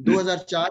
2004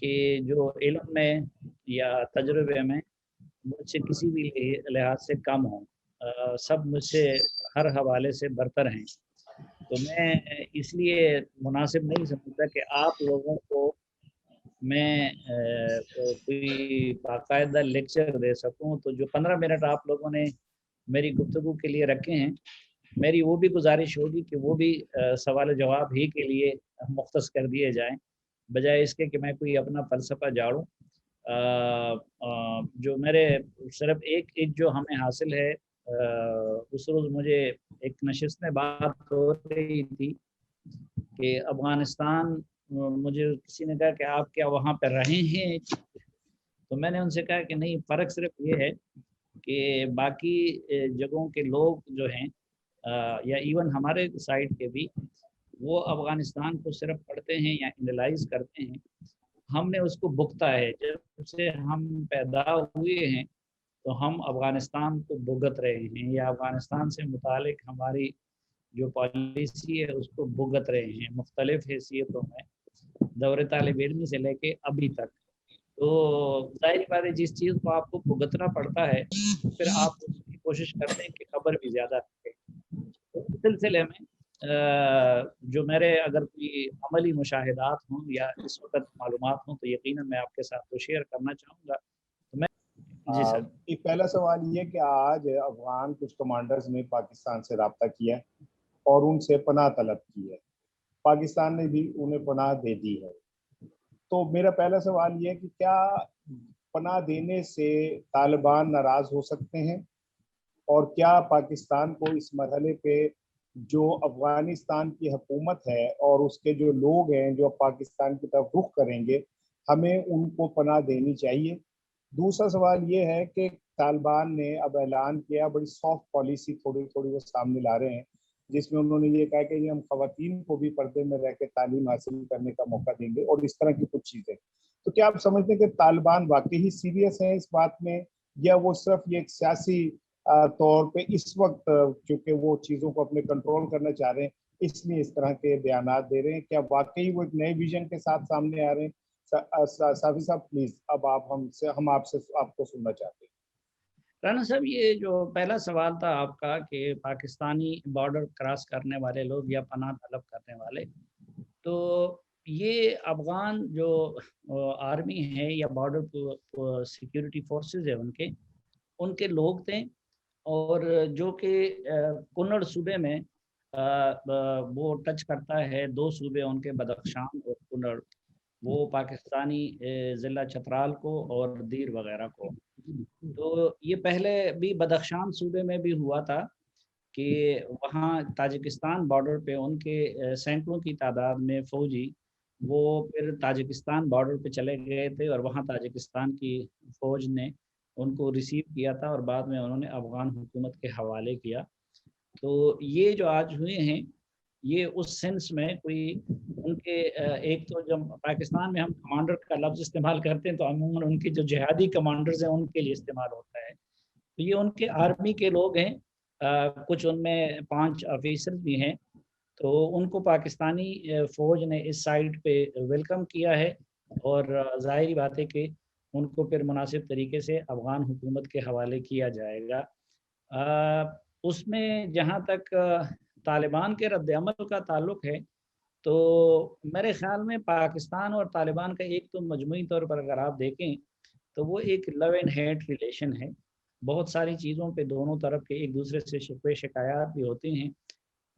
کہ جو علم میں یا تجربے میں مجھ سے کسی بھی لحاظ سے کم ہوں، سب مجھ سے ہر حوالے سے برتر ہیں، تو میں اس لیے مناسب نہیں سمجھتا کہ آپ لوگوں کو میں کوئی باقاعدہ لیکچر دے سکوں۔ تو جو 15 منٹ آپ لوگوں نے میری گفتگو کے لیے رکھے ہیں، میری وہ بھی گزارش ہوگی کہ وہ بھی سوال جواب ہی کے لیے مختص کر دیے جائیں، بجائے اس کے کہ میں کوئی اپنا فلسفہ جاڑوں۔ جو میرے صرف ایک جو ہمیں حاصل ہے، اس روز مجھے ایک نشست میں بات ہو رہی تھی کہ افغانستان، مجھے کسی نے کہا کہ آپ کیا وہاں پہ رہے ہیں، تو میں نے ان سے کہا کہ نہیں، فرق صرف یہ ہے کہ باقی جگہوں کے لوگ جو ہیں یا ایون ہمارے سائڈ کے بھی، وہ افغانستان کو صرف پڑھتے ہیں یا انالائز کرتے ہیں، ہم نے اس کو بھگتا ہے۔ جب سے ہم پیدا ہوئے ہیں تو ہم افغانستان کو بھگت رہے ہیں، یا افغانستان سے متعلق ہماری جو پالیسی ہے اس کو بھگت رہے ہیں مختلف حیثیتوں میں، دور طالب علمی سے لے کے ابھی تک۔ تو ظاہر بات ہے، جس چیز کو آپ کو بھگتنا پڑتا ہے پھر آپ اس کی کوشش کرتے ہیں کہ خبر بھی زیادہ رکھے۔ تو اس سلسلے میں جو میرے اگر کوئی عملی مشاہدات ہوں یا اس وقت معلومات ہوں تو یقیناً میں آپ کے ساتھ وہ شیئر کرنا چاہوں گا۔ تو میں جی سر۔ ایک پہلا سوال یہ کہ آج افغان کچھ کمانڈرز نے پاکستان سے رابطہ کیا ہے اور ان سے پناہ طلب کی ہے، پاکستان نے بھی انہیں پناہ دے دی ہے، تو میرا پہلا سوال یہ کہ کیا پناہ دینے سے طالبان ناراض ہو سکتے ہیں، اور کیا پاکستان کو اس مرحلے پہ جو افغانستان کی حکومت ہے اور اس کے جو لوگ ہیں جو پاکستان کی طرف رخ کریں گے، ہمیں ان کو پناہ دینی چاہیے؟ دوسرا سوال یہ ہے کہ طالبان نے اب اعلان کیا، بڑی سافٹ پالیسی تھوڑی تھوڑی وہ سامنے لا رہے ہیں، جس میں انہوں نے یہ کہا کہ ہم خواتین کو بھی پردے میں رہ کے تعلیم حاصل کرنے کا موقع دیں گے، اور اس طرح کی کچھ چیزیں۔ تو کیا آپ سمجھتے ہیں کہ طالبان واقعی سیریس ہیں اس بات میں، یا وہ صرف یہ ایک سیاسی طور پہ اس وقت چونکہ وہ چیزوں کو اپنے کنٹرول کرنا چاہ رہے ہیں اس لیے اس طرح کے بیانات دے رہے ہیں؟ کیا واقعی وہ ایک نئے ویژن کے ساتھ سامنے آ رہے ہیں؟ صافی صاحب پلیز، اب ہم آپ کو سننا چاہتے ہیں۔ رانا صاحب، یہ جو پہلا سوال تھا آپ کا کہ پاکستانی بارڈر کراس کرنے والے لوگ یا پناہ طلب کرنے والے، تو یہ افغان جو آرمی ہے یا بارڈر سیکیورٹی فورسز ہے ان کے لوگ تھے، اور جو کہ کنڑ صوبے میں وہ ٹچ کرتا ہے، دو صوبے ان کے بدخشان اور کنڑ، وہ پاکستانی ضلع چترال کو اور دیر وغیرہ کو۔ تو یہ پہلے بھی بدخشان صوبے میں بھی ہوا تھا کہ وہاں تاجکستان بارڈر پہ ان کے سینکڑوں کی تعداد میں فوجی وہ پھر تاجکستان بارڈر پہ چلے گئے تھے، اور وہاں تاجکستان کی فوج نے ان کو ریسیو کیا تھا اور بعد میں انہوں نے افغان حکومت کے حوالے کیا۔ تو یہ جو آج ہوئے ہیں یہ اس سینس میں کوئی ان کے ایک تو جب پاکستان میں ہم کمانڈر کا لفظ استعمال کرتے ہیں تو عموماً ان کے جو جہادی کمانڈرز ہیں ان کے لیے استعمال ہوتا ہے، تو یہ ان کے آرمی کے لوگ ہیں، کچھ ان میں 5 آفیسر بھی ہیں، تو ان کو پاکستانی فوج نے اس سائٹ پہ ویلکم کیا ہے، اور ظاہری بات ہے کہ ان کو پھر مناسب طریقے سے افغان حکومت کے حوالے کیا جائے گا۔ اس میں جہاں تک طالبان کے رد عمل کا تعلق ہے، تو میرے خیال میں پاکستان اور طالبان کا ایک تو مجموعی طور پر اگر آپ دیکھیں تو وہ ایک لو اینڈ ہیٹ ریلیشن ہے، بہت ساری چیزوں پہ دونوں طرف کے ایک دوسرے سے شکوے شکایات بھی ہوتے ہیں،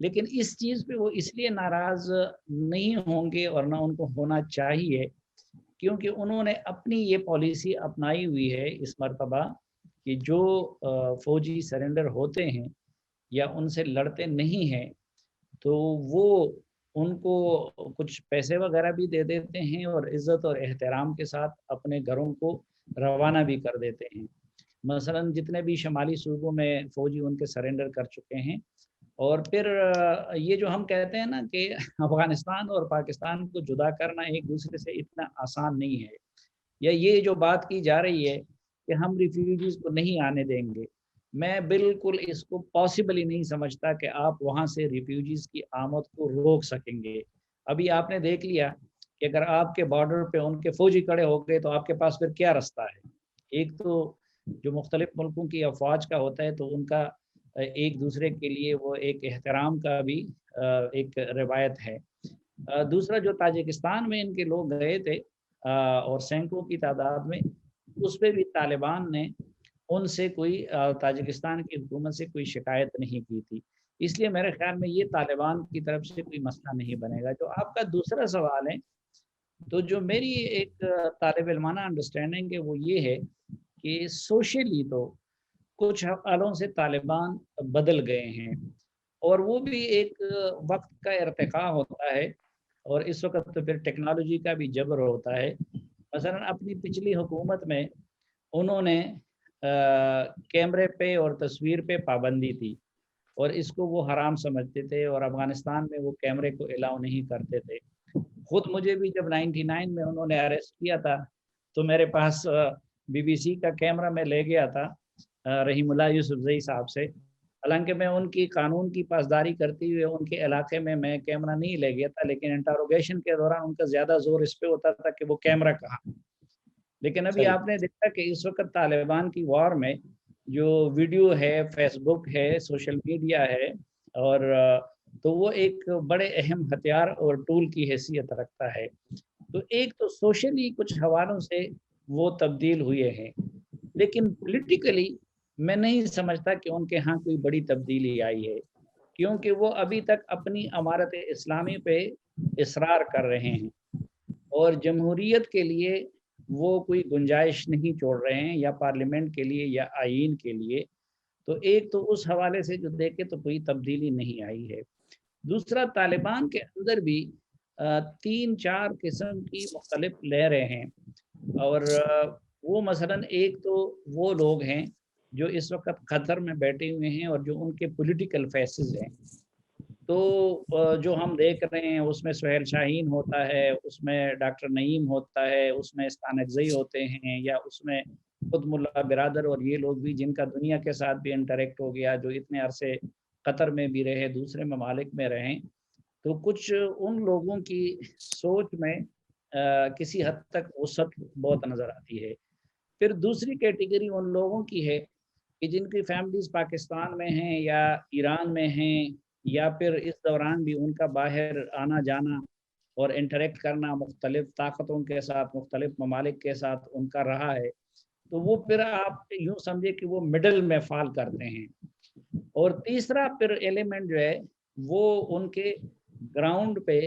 لیکن اس چیز پہ وہ اس لیے ناراض نہیں ہوں گے اور نہ ان کو ہونا چاہیے، کیونکہ انہوں نے اپنی یہ پالیسی اپنائی ہوئی ہے اس مرتبہ کہ جو فوجی سرنڈر ہوتے ہیں یا ان سے لڑتے نہیں ہیں تو وہ ان کو کچھ پیسے وغیرہ بھی دے دیتے ہیں اور عزت اور احترام کے ساتھ اپنے گھروں کو روانہ بھی کر دیتے ہیں۔ مثلا جتنے بھی شمالی صوبوں میں فوجی ان کے سرنڈر کر چکے ہیں، اور پھر یہ جو ہم کہتے ہیں نا کہ افغانستان اور پاکستان کو جدا کرنا ایک دوسرے سے اتنا آسان نہیں ہے، یا یہ جو بات کی جا رہی ہے کہ ہم ریفیوجیز کو نہیں آنے دیں گے، میں بالکل اس کو پاسبل ہی نہیں سمجھتا کہ آپ وہاں سے ریفیوجیز کی آمد کو روک سکیں گے۔ ابھی آپ نے دیکھ لیا کہ اگر آپ کے بارڈر پہ ان کے فوجی کھڑے ہو گئے تو آپ کے پاس پھر کیا رستہ ہے. ایک تو جو مختلف ملکوں کی افواج کا ہوتا ہے تو ان کا ایک دوسرے کے لیے وہ ایک احترام کا بھی ایک روایت ہے. دوسرا جو تاجکستان میں ان کے لوگ گئے تھے اور سینکڑوں کی تعداد میں, اس پہ بھی طالبان نے ان سے کوئی تاجکستان کی حکومت سے کوئی شکایت نہیں کی تھی. اس لیے میرے خیال میں یہ طالبان کی طرف سے کوئی مسئلہ نہیں بنے گا. جو آپ کا دوسرا سوال ہے, تو جو میری ایک طالب علمانہ انڈرسٹینڈنگ ہے وہ یہ ہے کہ سوشلی تو کچھ حوالوں سے طالبان بدل گئے ہیں, اور وہ بھی ایک وقت کا ارتقاء ہوتا ہے, اور اس وقت تو پھر ٹیکنالوجی کا بھی جبر ہوتا ہے. مثلا اپنی پچھلی حکومت میں انہوں نے کیمرے پہ اور تصویر پہ پابندی تھی, اور اس کو وہ حرام سمجھتے تھے, اور افغانستان میں وہ کیمرے کو الاؤ نہیں کرتے تھے. خود مجھے بھی جب 99 میں انہوں نے اریسٹ کیا تھا تو میرے پاس BBC کا کیمرہ میں لے گیا تھا رحیم اللہ یوسفزئی صاحب سے, حالانکہ میں ان کی قانون کی پاسداری کرتے ہوئے ان کے علاقے میں کیمرہ نہیں لے گیا تھا, لیکن انٹروگیشن کے دوران ان کا زیادہ زور اس پہ ہوتا تھا کہ وہ کیمرہ کہاں. لیکن ابھی آپ نے دیکھا کہ اس وقت طالبان کی وار میں جو ویڈیو ہے, فیس بک ہے, سوشل میڈیا ہے, اور تو وہ ایک بڑے اہم ہتھیار اور ٹول کی حیثیت رکھتا ہے. تو ایک تو سوشلی کچھ حوالوں سے وہ تبدیل ہوئے ہیں, لیکن پولیٹیکلی میں نہیں سمجھتا کہ ان کے ہاں کوئی بڑی تبدیلی آئی ہے, کیونکہ وہ ابھی تک اپنی امارت اسلامی پہ اصرار کر رہے ہیں, اور جمہوریت کے لیے وہ کوئی گنجائش نہیں چھوڑ رہے ہیں, یا پارلیمنٹ کے لیے یا آئین کے لیے. تو ایک تو اس حوالے سے جو دیکھے تو کوئی تبدیلی نہیں آئی ہے. دوسرا, طالبان کے اندر بھی 3-4 قسم کی مختلف لہریں ہیں, اور وہ مثلا ایک تو وہ لوگ ہیں جو اس وقت قطر میں بیٹھے ہوئے ہیں اور جو ان کے پولیٹیکل فیسز ہیں. تو جو ہم دیکھ رہے ہیں اس میں سہیل شاہین ہوتا ہے, اس میں ڈاکٹر نعیم ہوتا ہے, اس میں استانکزئی ہوتے ہیں, یا اس میں خود ملا برادر اور یہ لوگ بھی جن کا دنیا کے ساتھ بھی انٹریکٹ ہو گیا, جو اتنے عرصے قطر میں بھی رہے, دوسرے ممالک میں رہیں. تو کچھ ان لوگوں کی سوچ میں کسی حد تک وسعت بہت نظر آتی ہے. پھر دوسری کیٹیگری ان لوگوں کی ہے کہ جن کی فیملیز پاکستان میں ہیں یا ایران میں ہیں, یا پھر اس دوران بھی ان کا باہر آنا جانا اور انٹریکٹ کرنا مختلف طاقتوں کے ساتھ, مختلف ممالک کے ساتھ ان کا رہا ہے. تو وہ پھر آپ یوں سمجھے کہ وہ مڈل میں فال کرتے ہیں. اور تیسرا پھر ایلیمنٹ جو ہے وہ ان کے گراؤنڈ پہ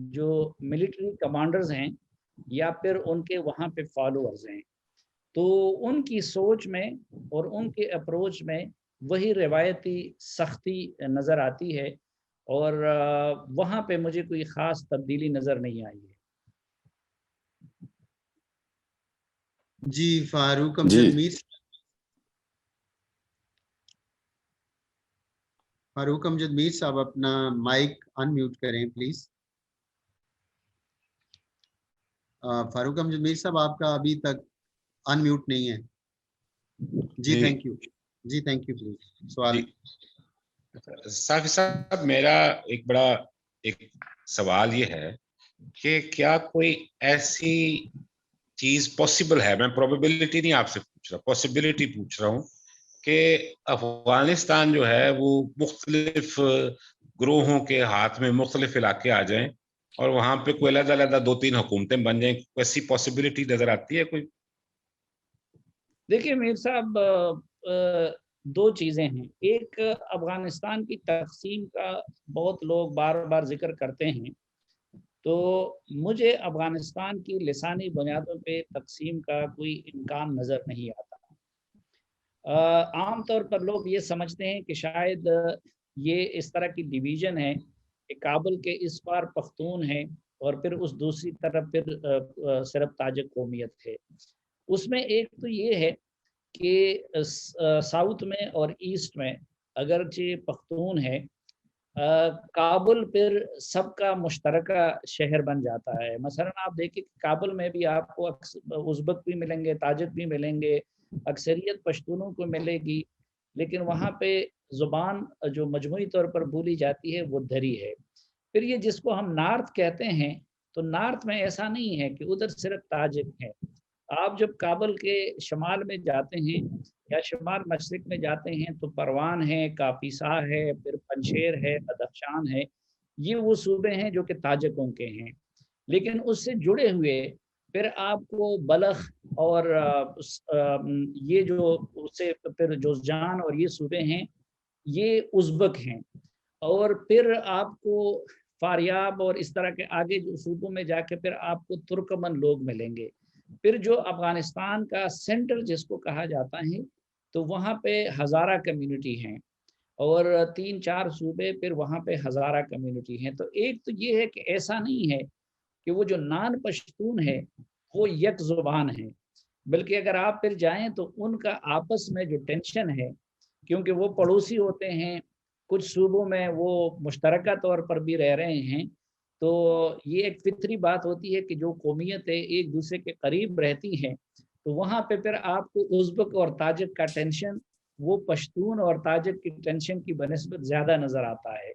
جو ملٹری کمانڈرز ہیں یا پھر ان کے وہاں پہ فالوورز ہیں, تو ان کی سوچ میں اور ان کے اپروچ میں وہی روایتی سختی نظر آتی ہے, اور وہاں پہ مجھے کوئی خاص تبدیلی نظر نہیں آئی ہے. جی فاروق امجد میر, فاروق امجد میر صاحب اپنا مائک ان میوٹ کریں پلیز. فاروق امجد میر صاحب آپ کا ابھی تک ان میوٹ نہیں ہے. جی تھینک یو. جی تھینک یو. پلیز سوال. صافی صاحب, میرا ایک بڑا ایک سوال یہ ہے کہ کیا کوئی ایسی چیز پاسبل ہے, میں پروبیبلٹی نہیں آپ سے پوچھ رہا, پاسبلٹی پوچھ رہا ہوں, کہ افغانستان جو ہے وہ مختلف گروہوں کے ہاتھ میں مختلف علاقے آ جائیں اور وہاں پہ کوئی علیحدہ علیحدہ 2-3 حکومتیں بن جائیں, ایسی پاسبلٹی نظر آتی ہے کوئی؟ دیکھیے میر صاحب, 2 چیزیں ہیں. ایک, افغانستان کی تقسیم کا بہت لوگ بار بار ذکر کرتے ہیں, تو مجھے افغانستان کی لسانی بنیادوں پہ تقسیم کا کوئی امکان نظر نہیں آتا. عام طور پر لوگ یہ سمجھتے ہیں کہ شاید یہ اس طرح کی ڈویژن ہے کہ کابل کے اس پار پختون ہے اور پھر اس دوسری طرف پھر صرف تاجک قومیت ہے. اس میں ایک تو یہ ہے کہ ساؤتھ میں اور ایسٹ میں اگرچہ پختون ہے, کابل پھر سب کا مشترکہ شہر بن جاتا ہے. مثلا آپ دیکھیں کہ کابل میں بھی آپ کو ازبک بھی ملیں گے, تاجک بھی ملیں گے, اکثریت پشتونوں کو ملے گی, لیکن وہاں پہ زبان جو مجموعی طور پر بولی جاتی ہے وہ دری ہے. پھر یہ جس کو ہم نارتھ کہتے ہیں تو نارتھ میں ایسا نہیں ہے کہ ادھر صرف تاجک ہے. آپ جب کابل کے شمال میں جاتے ہیں یا شمال مشرق میں جاتے ہیں تو پروان ہے، کاپیسا ہے، پھر پنشیر ہے، بدخشان ہے. یہ وہ صوبے ہیں جو کہ تاجکوں کے ہیں. لیکن اس سے جڑے ہوئے پھر آپ کو بلخ اور یہ جو اس سے پھر جوزجان اور یہ صوبے ہیں یہ ازبک ہیں. اور پھر آپ کو فاریاب اور اس طرح کے آگے جو صوبوں میں جا کے پھر آپ کو ترکمن لوگ ملیں گے. پھر جو افغانستان کا سینٹر جس کو کہا جاتا ہے تو وہاں پہ ہزارہ کمیونٹی ہیں اور 3-4 صوبے پھر وہاں پہ ہزارہ کمیونٹی ہیں. تو ایک تو یہ ہے کہ ایسا نہیں ہے کہ وہ جو نان پشتون ہے وہ یک زبان ہے، بلکہ اگر آپ پھر جائیں تو ان کا آپس میں جو ٹینشن ہے کیونکہ وہ پڑوسی ہوتے ہیں، کچھ صوبوں میں وہ مشترکہ طور پر بھی رہ رہے ہیں. تو یہ ایک فطری بات ہوتی ہے کہ جو قومیتیں ایک دوسرے کے قریب رہتی ہیں تو وہاں پہ پھر آپ کو ازبک اور تاجک کا ٹینشن وہ پشتون اور تاجک کی ٹینشن کی بنسبت زیادہ نظر آتا ہے.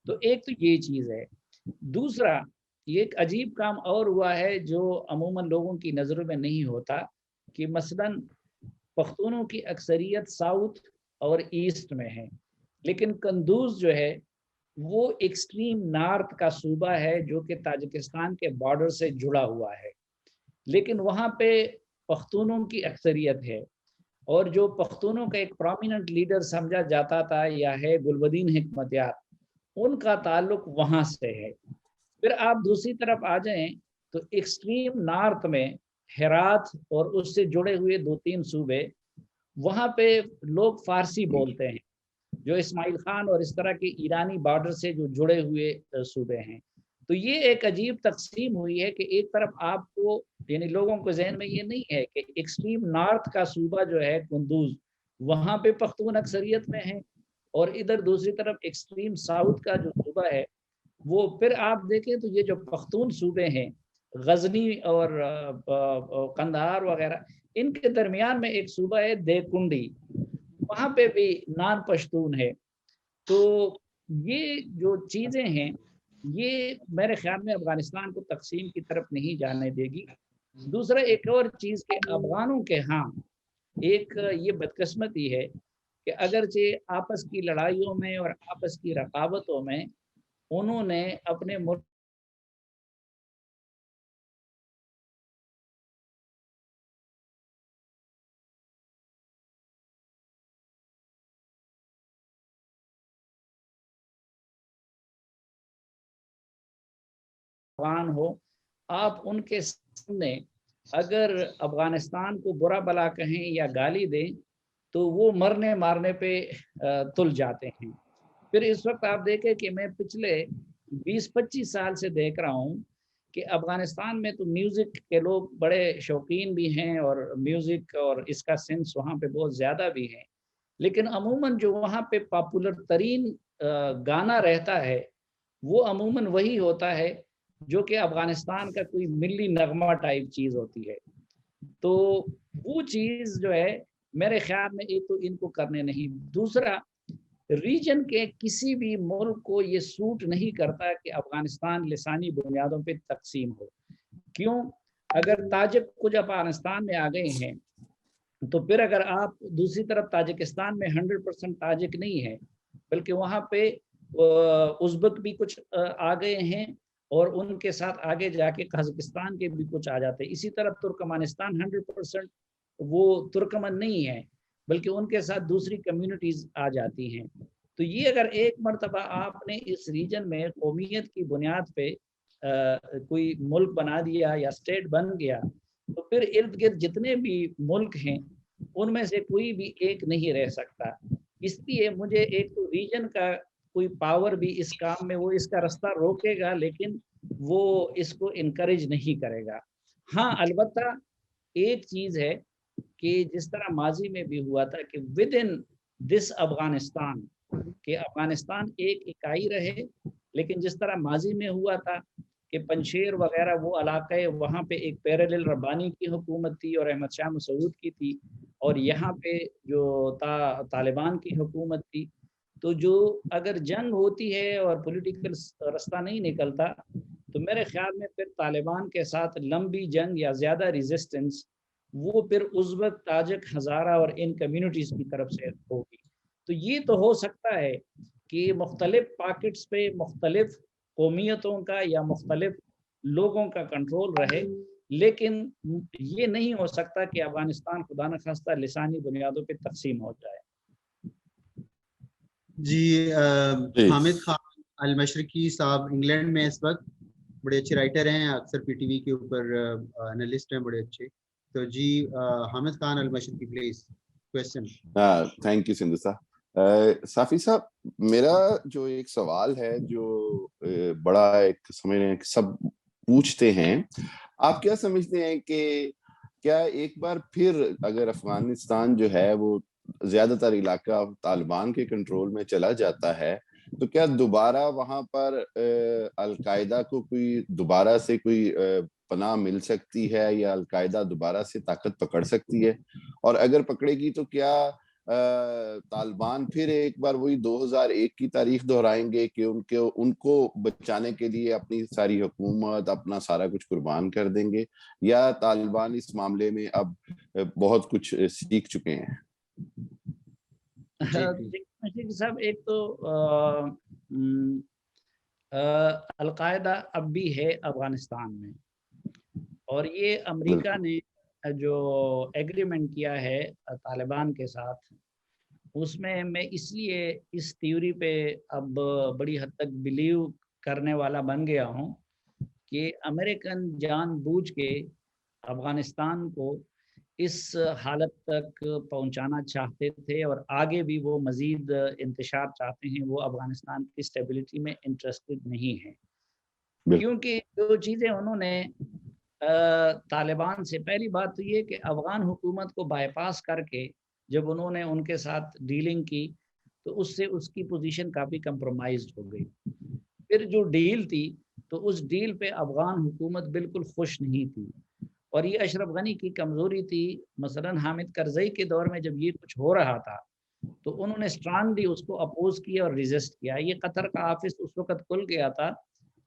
تو ایک تو یہ چیز ہے. دوسرا یہ ایک عجیب کام اور ہوا ہے جو عموماً لوگوں کی نظروں میں نہیں ہوتا کہ مثلاً پختونوں کی اکثریت ساؤتھ اور ایسٹ میں ہے، لیکن قندوز جو ہے وہ ایکسٹریم نارتھ کا صوبہ ہے جو کہ تاجکستان کے بارڈر سے جڑا ہوا ہے، لیکن وہاں پہ پختونوں کی اکثریت ہے. اور جو پختونوں کا ایک پرومیننٹ لیڈر سمجھا جاتا تھا یا ہے گلبدین حکمت یار، ان کا تعلق وہاں سے ہے. پھر آپ دوسری طرف آ جائیں تو ایکسٹریم نارتھ میں ہرات اور اس سے جڑے ہوئے 2-3 صوبے، وہاں پہ لوگ فارسی بولتے ہیں جو اسماعیل خان اور اس طرح کے ایرانی بارڈر سے جو جڑے ہوئے صوبے ہیں. تو یہ ایک عجیب تقسیم ہوئی ہے کہ ایک طرف آپ کو یعنی لوگوں کو ذہن میں یہ نہیں ہے کہ ایکسٹریم نارتھ کا صوبہ جو ہے قندوز وہاں پہ پختون اکثریت میں ہے، اور ادھر دوسری طرف ایکسٹریم ساؤتھ کا جو صوبہ ہے وہ پھر آپ دیکھیں تو یہ جو پختون صوبے ہیں غزنی اور قندھار وغیرہ، ان کے درمیان میں ایک صوبہ ہے دیوکنڈی، وہاں پہ بھی نان پشتون ہے. تو یہ جو چیزیں ہیں یہ میرے خیال میں افغانستان کو تقسیم کی طرف نہیں جانے دے گی. دوسرا ایک اور چیز کہ افغانوں کے ہاں ایک یہ بدقسمتی ہے کہ اگرچہ آپس کی لڑائیوں میں اور آپس کی رقابتوں میں انہوں نے اپنے ملک افغان ہو، آپ ان کے سامنے اگر افغانستان کو برا بلا کہیں یا گالی دیں تو وہ مرنے مارنے پہ تل جاتے ہیں. پھر اس وقت آپ دیکھیں کہ میں پچھلے 20-25 سال سے دیکھ رہا ہوں کہ افغانستان میں تو میوزک کے لوگ بڑے شوقین بھی ہیں اور میوزک اور اس کا سینس وہاں پہ بہت زیادہ بھی ہے، لیکن عموماً جو وہاں پہ پاپولر ترین گانا رہتا ہے وہ عموماً وہی ہوتا ہے جو کہ افغانستان کا کوئی ملی نغمہ ٹائپ چیز ہوتی ہے. تو وہ چیز جو ہے میرے خیال میں ایک تو ان کو کرنے نہیں. دوسرا ریجن کے کسی بھی ملک کو یہ سوٹ نہیں کرتا کہ افغانستان لسانی بنیادوں پہ تقسیم ہو. کیوں؟ اگر تاجک کچھ افغانستان میں آ گئے ہیں تو پھر اگر آپ دوسری طرف تاجکستان میں 100% تاجک نہیں ہے بلکہ وہاں پہ ازبک بھی کچھ آ گئے ہیں اور ان کے ساتھ آگے جا کے قازقستان کے بھی کچھ آ جاتے ہیں. اسی طرح ترکمانستان 100% وہ ترکمن نہیں ہے بلکہ ان کے ساتھ دوسری کمیونٹیز آ جاتی ہیں. تو یہ اگر ایک مرتبہ آپ نے اس ریجن میں قومیت کی بنیاد پہ کوئی ملک بنا دیا یا اسٹیٹ بن گیا تو پھر ارد گرد جتنے بھی ملک ہیں ان میں سے کوئی بھی ایک نہیں رہ سکتا. اس لیے مجھے ایک تو ریجن کا کوئی پاور بھی اس کام میں وہ اس کا رستہ روکے گا لیکن وہ اس کو انکریج نہیں کرے گا. ہاں البتہ ایک چیز ہے کہ جس طرح ماضی میں بھی ہوا تھا کہ ود ان دس افغانستان کہ افغانستان ایک اکائی رہے، لیکن جس طرح ماضی میں ہوا تھا کہ پنشیر وغیرہ وہ علاقے وہاں پہ ایک پیرالل ربانی کی حکومت تھی اور احمد شاہ مسعود کی تھی، اور یہاں پہ جو طالبان کی حکومت تھی. تو جو اگر جنگ ہوتی ہے اور پولیٹیکل رستہ نہیں نکلتا تو میرے خیال میں پھر طالبان کے ساتھ لمبی جنگ یا زیادہ ریزسٹنس وہ پھر ازبک، تاجک، ہزارہ اور ان کمیونٹیز کی طرف سے ہوگی. تو یہ تو ہو سکتا ہے کہ مختلف پاکٹس پہ مختلف قومیتوں کا یا مختلف لوگوں کا کنٹرول رہے، لیکن یہ نہیں ہو سکتا کہ افغانستان خدا نخواستہ لسانی بنیادوں پہ تقسیم ہو جائے. جی حامد خان المشرقی صاحب انگلینڈ میں اس وقت بڑے اچھے رائٹر ہیں، اکثر پی ٹی وی کے اوپر انالسٹ ہیں بڑے اچھے. تو جی Hamid Khan Al-Mashriqi please question. Thank you Sandhu sahab. Safi صاحب میرا جو ایک سوال ہے جو بڑا ایک سمجھ رہے ہیں کہ سب پوچھتے ہیں، آپ کیا سمجھتے ہیں کہ کیا ایک بار پھر اگر افغانستان جو ہے وہ زیادہ تر علاقہ طالبان کے کنٹرول میں چلا جاتا ہے تو کیا دوبارہ وہاں پر القاعدہ کو کوئی دوبارہ سے کوئی پناہ مل سکتی ہے یا القاعدہ دوبارہ سے طاقت پکڑ سکتی ہے؟ اور اگر پکڑے گی تو کیا طالبان پھر ایک بار وہی 2001 کی تاریخ دہرائیں گے کہ ان کو بچانے کے لیے اپنی ساری حکومت اپنا سارا کچھ قربان کر دیں گے، یا طالبان اس معاملے میں اب بہت کچھ سیکھ چکے ہیں؟ صاحب ایک تو القاعدہ اب بھی ہے افغانستان میں، اور یہ امریکہ نے جو ایگریمنٹ کیا ہے طالبان کے ساتھ، اس میں میں اس لیے اس تھیوری پہ اب بڑی حد تک بلیو کرنے والا بن گیا ہوں کہ امریکن جان بوجھ کے افغانستان کو اس حالت تک پہنچانا چاہتے تھے، اور آگے بھی وہ مزید انتشار چاہتے ہیں. وہ افغانستان کی اسٹیبلٹی میں انٹرسٹڈ نہیں ہیں، کیونکہ جو چیزیں انہوں نے طالبان سے، پہلی بات تو یہ کہ افغان حکومت کو بائی پاس کر کے جب انہوں نے ان کے ساتھ ڈیلنگ کی تو اس سے اس کی پوزیشن کافی کمپرومائزڈ ہو گئی. پھر جو ڈیل تھی تو اس ڈیل پہ افغان حکومت بالکل خوش نہیں تھی، اور یہ اشرف غنی کی کمزوری تھی. مثلا حامد کرزئی کے دور میں جب یہ کچھ ہو رہا تھا تو انہوں نے اسٹرانگلی اس کو اپوز کیا اور ریزسٹ کیا. یہ قطر کا آفس اس وقت کھل گیا تھا،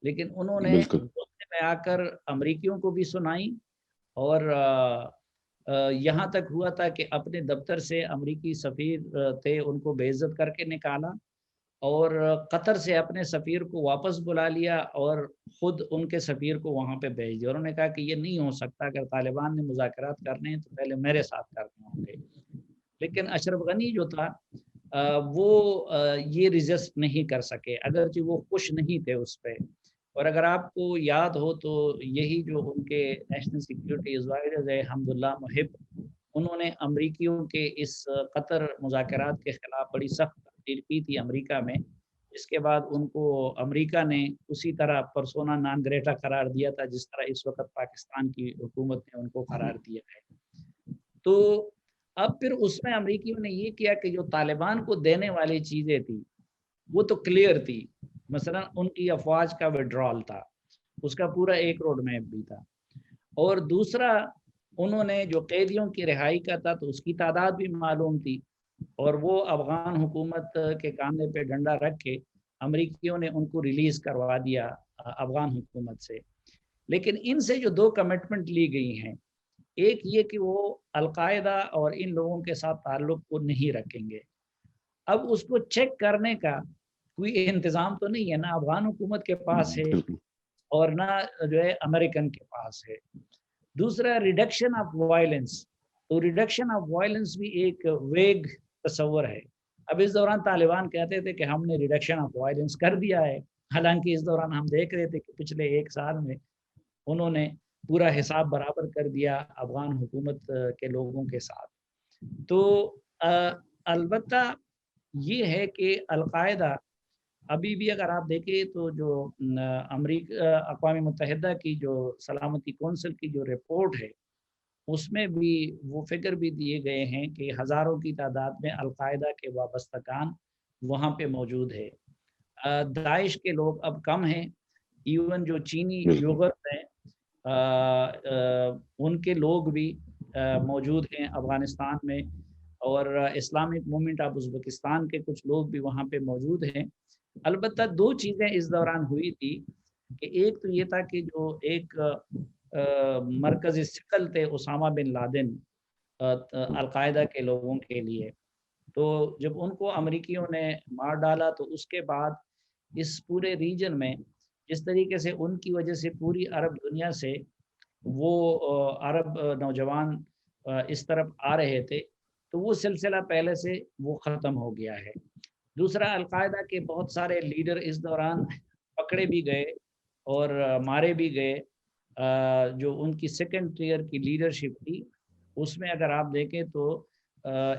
لیکن انہوں نے غصے میں آ کر امریکیوں کو بھی سنائی، اور یہاں تک ہوا تھا کہ اپنے دفتر سے امریکی سفیر تھے ان کو بے عزت کر کے نکالا، اور قطر سے اپنے سفیر کو واپس بلا لیا اور خود ان کے سفیر کو وہاں پہ بھیج دیا. انہوں نے کہا کہ یہ نہیں ہو سکتا، اگر طالبان نے مذاکرات کرنے ہیں تو پہلے میرے ساتھ کرنے ہوں گے. لیکن اشرف غنی جو تھا وہ یہ ریزسٹ نہیں کر سکے، اگرچہ وہ خوش نہیں تھے اس پہ. اور اگر آپ کو یاد ہو تو یہی جو ان کے نیشنل سیکیورٹی ایڈوائزر ہے حمداللہ محب، انہوں نے امریکیوں کے اس قطر مذاکرات کے خلاف بڑی سخت تحریر کی تھی امریکہ میں. اس کے بعد ان کو امریکہ نے اسی طرح پرسونا نان گریٹا قرار دیا تھا جس طرح اس وقت پاکستان کی حکومت نے ان کو قرار دیا ہے. تو اب پھر اس میں امریکیوں نے یہ کیا کہ جو طالبان کو دینے والی چیزیں تھی وہ تو کلیئر تھی. مثلا ان کی افواج کا وڈرال تھا، اس کا پورا ایک روڈ میپ بھی تھا. اور دوسرا انہوں نے جو قیدیوں کی رہائی کا تھا تو اس کی تعداد بھی معلوم تھی، اور وہ افغان حکومت کے کاندھے پہ ڈنڈا رکھ کے امریکیوں نے ان کو ریلیز کروا دیا افغان حکومت سے. لیکن ان سے جو دو کمٹمنٹ لی گئی ہیں، ایک یہ کہ وہ القاعدہ اور ان لوگوں کے ساتھ تعلق کو نہیں رکھیں گے. اب اس کو چیک کرنے کا کوئی انتظام تو نہیں ہے، نہ افغان حکومت کے پاس ہے اور نہ جو ہے امریکن کے پاس ہے. دوسرا ریڈکشن آف وائلنس، تو ریڈکشن آف وائلنس بھی ایک ویگ تصور ہے. اب اس دوران طالبان کہتے تھے کہ ہم نے ریڈکشن آف وائلنس کر دیا ہے، حالانکہ اس دوران ہم دیکھ رہے تھے کہ پچھلے ایک سال میں انہوں نے پورا حساب برابر کر دیا افغان حکومت کے لوگوں کے ساتھ. تو البتہ یہ ہے کہ القاعدہ ابھی بھی اگر آپ دیکھیں تو جو اقوام متحدہ کی جو سلامتی کونسل کی جو رپورٹ ہے اس میں بھی وہ فگر بھی دیے گئے ہیں کہ ہزاروں کی تعداد میں القاعدہ کے وابستگان وہاں پہ موجود ہے. داعش کے لوگ اب کم ہیں، ایون جو چینی یوگر ہیں ان کے لوگ بھی موجود ہیں افغانستان میں، اور اسلامک موومنٹ آف ازبکستان کے کچھ لوگ بھی وہاں پہ موجود ہیں. البتہ دو چیزیں اس دوران ہوئی تھی. کہ ایک تو یہ تھا کہ جو ایک مرکزی ثقل تھے اسامہ بن لادن القاعدہ کے لوگوں کے لیے، تو جب ان کو امریکیوں نے مار ڈالا تو اس کے بعد اس پورے ریجن میں جس طریقے سے ان کی وجہ سے پوری عرب دنیا سے وہ عرب نوجوان اس طرف آ رہے تھے، تو وہ سلسلہ پہلے سے وہ ختم ہو گیا ہے۔ دوسرا، القاعدہ کے بہت سارے لیڈر اس دوران پکڑے بھی گئے اور مارے بھی گئے۔ جو ان کی سیکنڈ ٹیئر کی لیڈرشپ تھی اس میں اگر آپ دیکھیں تو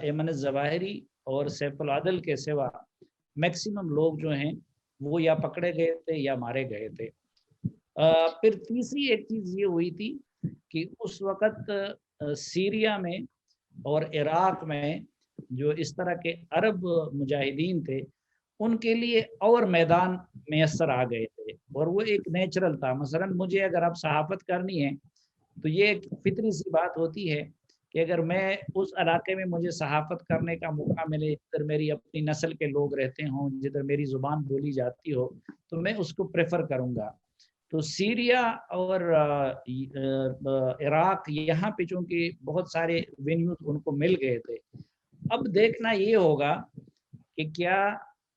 ایمن الظواہری اور سیف العدل کے سوا میکسیمم لوگ جو ہیں وہ یا پکڑے گئے تھے یا مارے گئے تھے۔ پھر تیسری ایک چیز یہ ہوئی تھی کہ اس وقت سیریا میں اور عراق میں جو اس طرح کے عرب مجاہدین تھے ان کے لیے اور میدان میسر آ گئے تھے، اور وہ ایک نیچرل تھا۔ مثلا مجھے اگر آپ صحافت کرنی ہے تو یہ ایک فطری سی بات ہوتی ہے کہ اگر میں اس علاقے میں مجھے صحافت کرنے کا موقع ملے، جدھر میری اپنی نسل کے لوگ رہتے ہوں، جدھر میری زبان بولی جاتی ہو، تو میں اس کو پریفر کروں گا۔ تو سیریا اور عراق یہاں پہ چونکہ بہت سارے وینیوز ان کو مل گئے تھے، اب دیکھنا یہ ہوگا کہ کیا،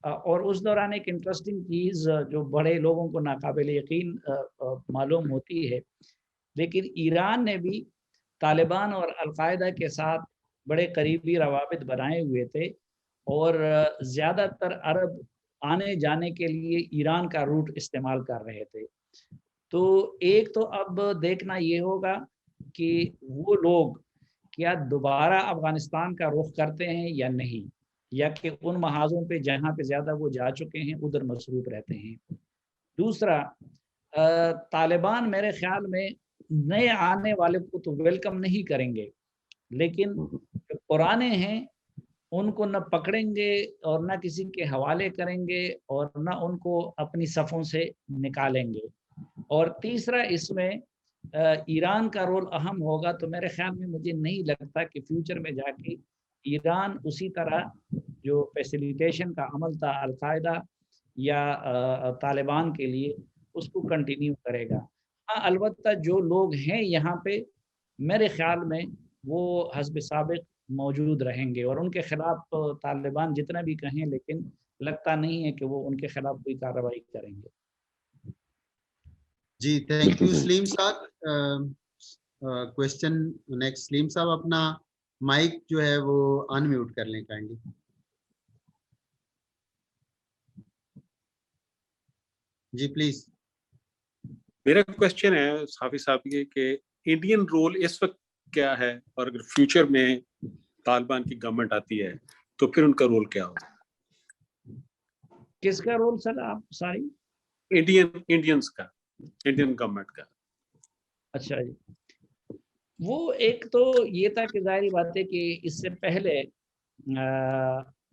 اور اس دوران ایک انٹرسٹنگ چیز جو بڑے لوگوں کو ناقابل یقین معلوم ہوتی ہے، لیکن ایران نے بھی طالبان اور القاعدہ کے ساتھ بڑے قریبی روابط بنائے ہوئے تھے، اور زیادہ تر عرب آنے جانے کے لیے ایران کا روٹ استعمال کر رہے تھے۔ تو ایک تو اب دیکھنا یہ ہوگا کہ وہ لوگ کیا دوبارہ افغانستان کا رخ کرتے ہیں یا نہیں، یا کہ ان محاذوں پہ جہاں پہ زیادہ وہ جا چکے ہیں ادھر مصروف رہتے ہیں۔ دوسرا، طالبان میرے خیال میں نئے آنے والے کو تو ویلکم نہیں کریں گے، لیکن جو پرانے ہیں ان کو نہ پکڑیں گے اور نہ کسی کے حوالے کریں گے اور نہ ان کو اپنی صفوں سے نکالیں گے۔ اور تیسرا، اس میں ایران کا رول اہم ہوگا۔ تو میرے خیال میں مجھے نہیں لگتا کہ فیوچر میں جا کے ایران اسی طرح جو فیسیلیٹیشن کا عمل تھا القاعدہ یا طالبان کے لیے اس کو کنٹینیو کرے گا۔ ہاں، البتہ جو لوگ ہیں یہاں پہ میرے خیال میں وہ حسب سابق موجود رہیں گے، اور ان کے خلاف طالبان جتنا بھی کہیں لیکن لگتا نہیں ہے کہ وہ ان کے خلاف کوئی کارروائی کریں گے۔ جی تھینک یو سلیم صاحب۔ کوشچن نیکسٹ، سلیم صاحب اپنا مائک جو ہے وہ ان میوٹ کر لیں کائنڈلی۔ جی پلیز۔ میرا کوشچن ہے صافی صاحب یہ کہ انڈین رول اس وقت کیا ہے، اور اگر فیوچر میں طالبان کی گورنمنٹ آتی ہے تو پھر ان کا رول کیا ہوگا؟ کس کا رول سر؟ آپ ساری انڈینز کا، انڈین گورنمنٹ کا۔ اچھا جی، وہ ایک تو یہ تھا کہ ظاہری بات ہے کہ اس سے پہلے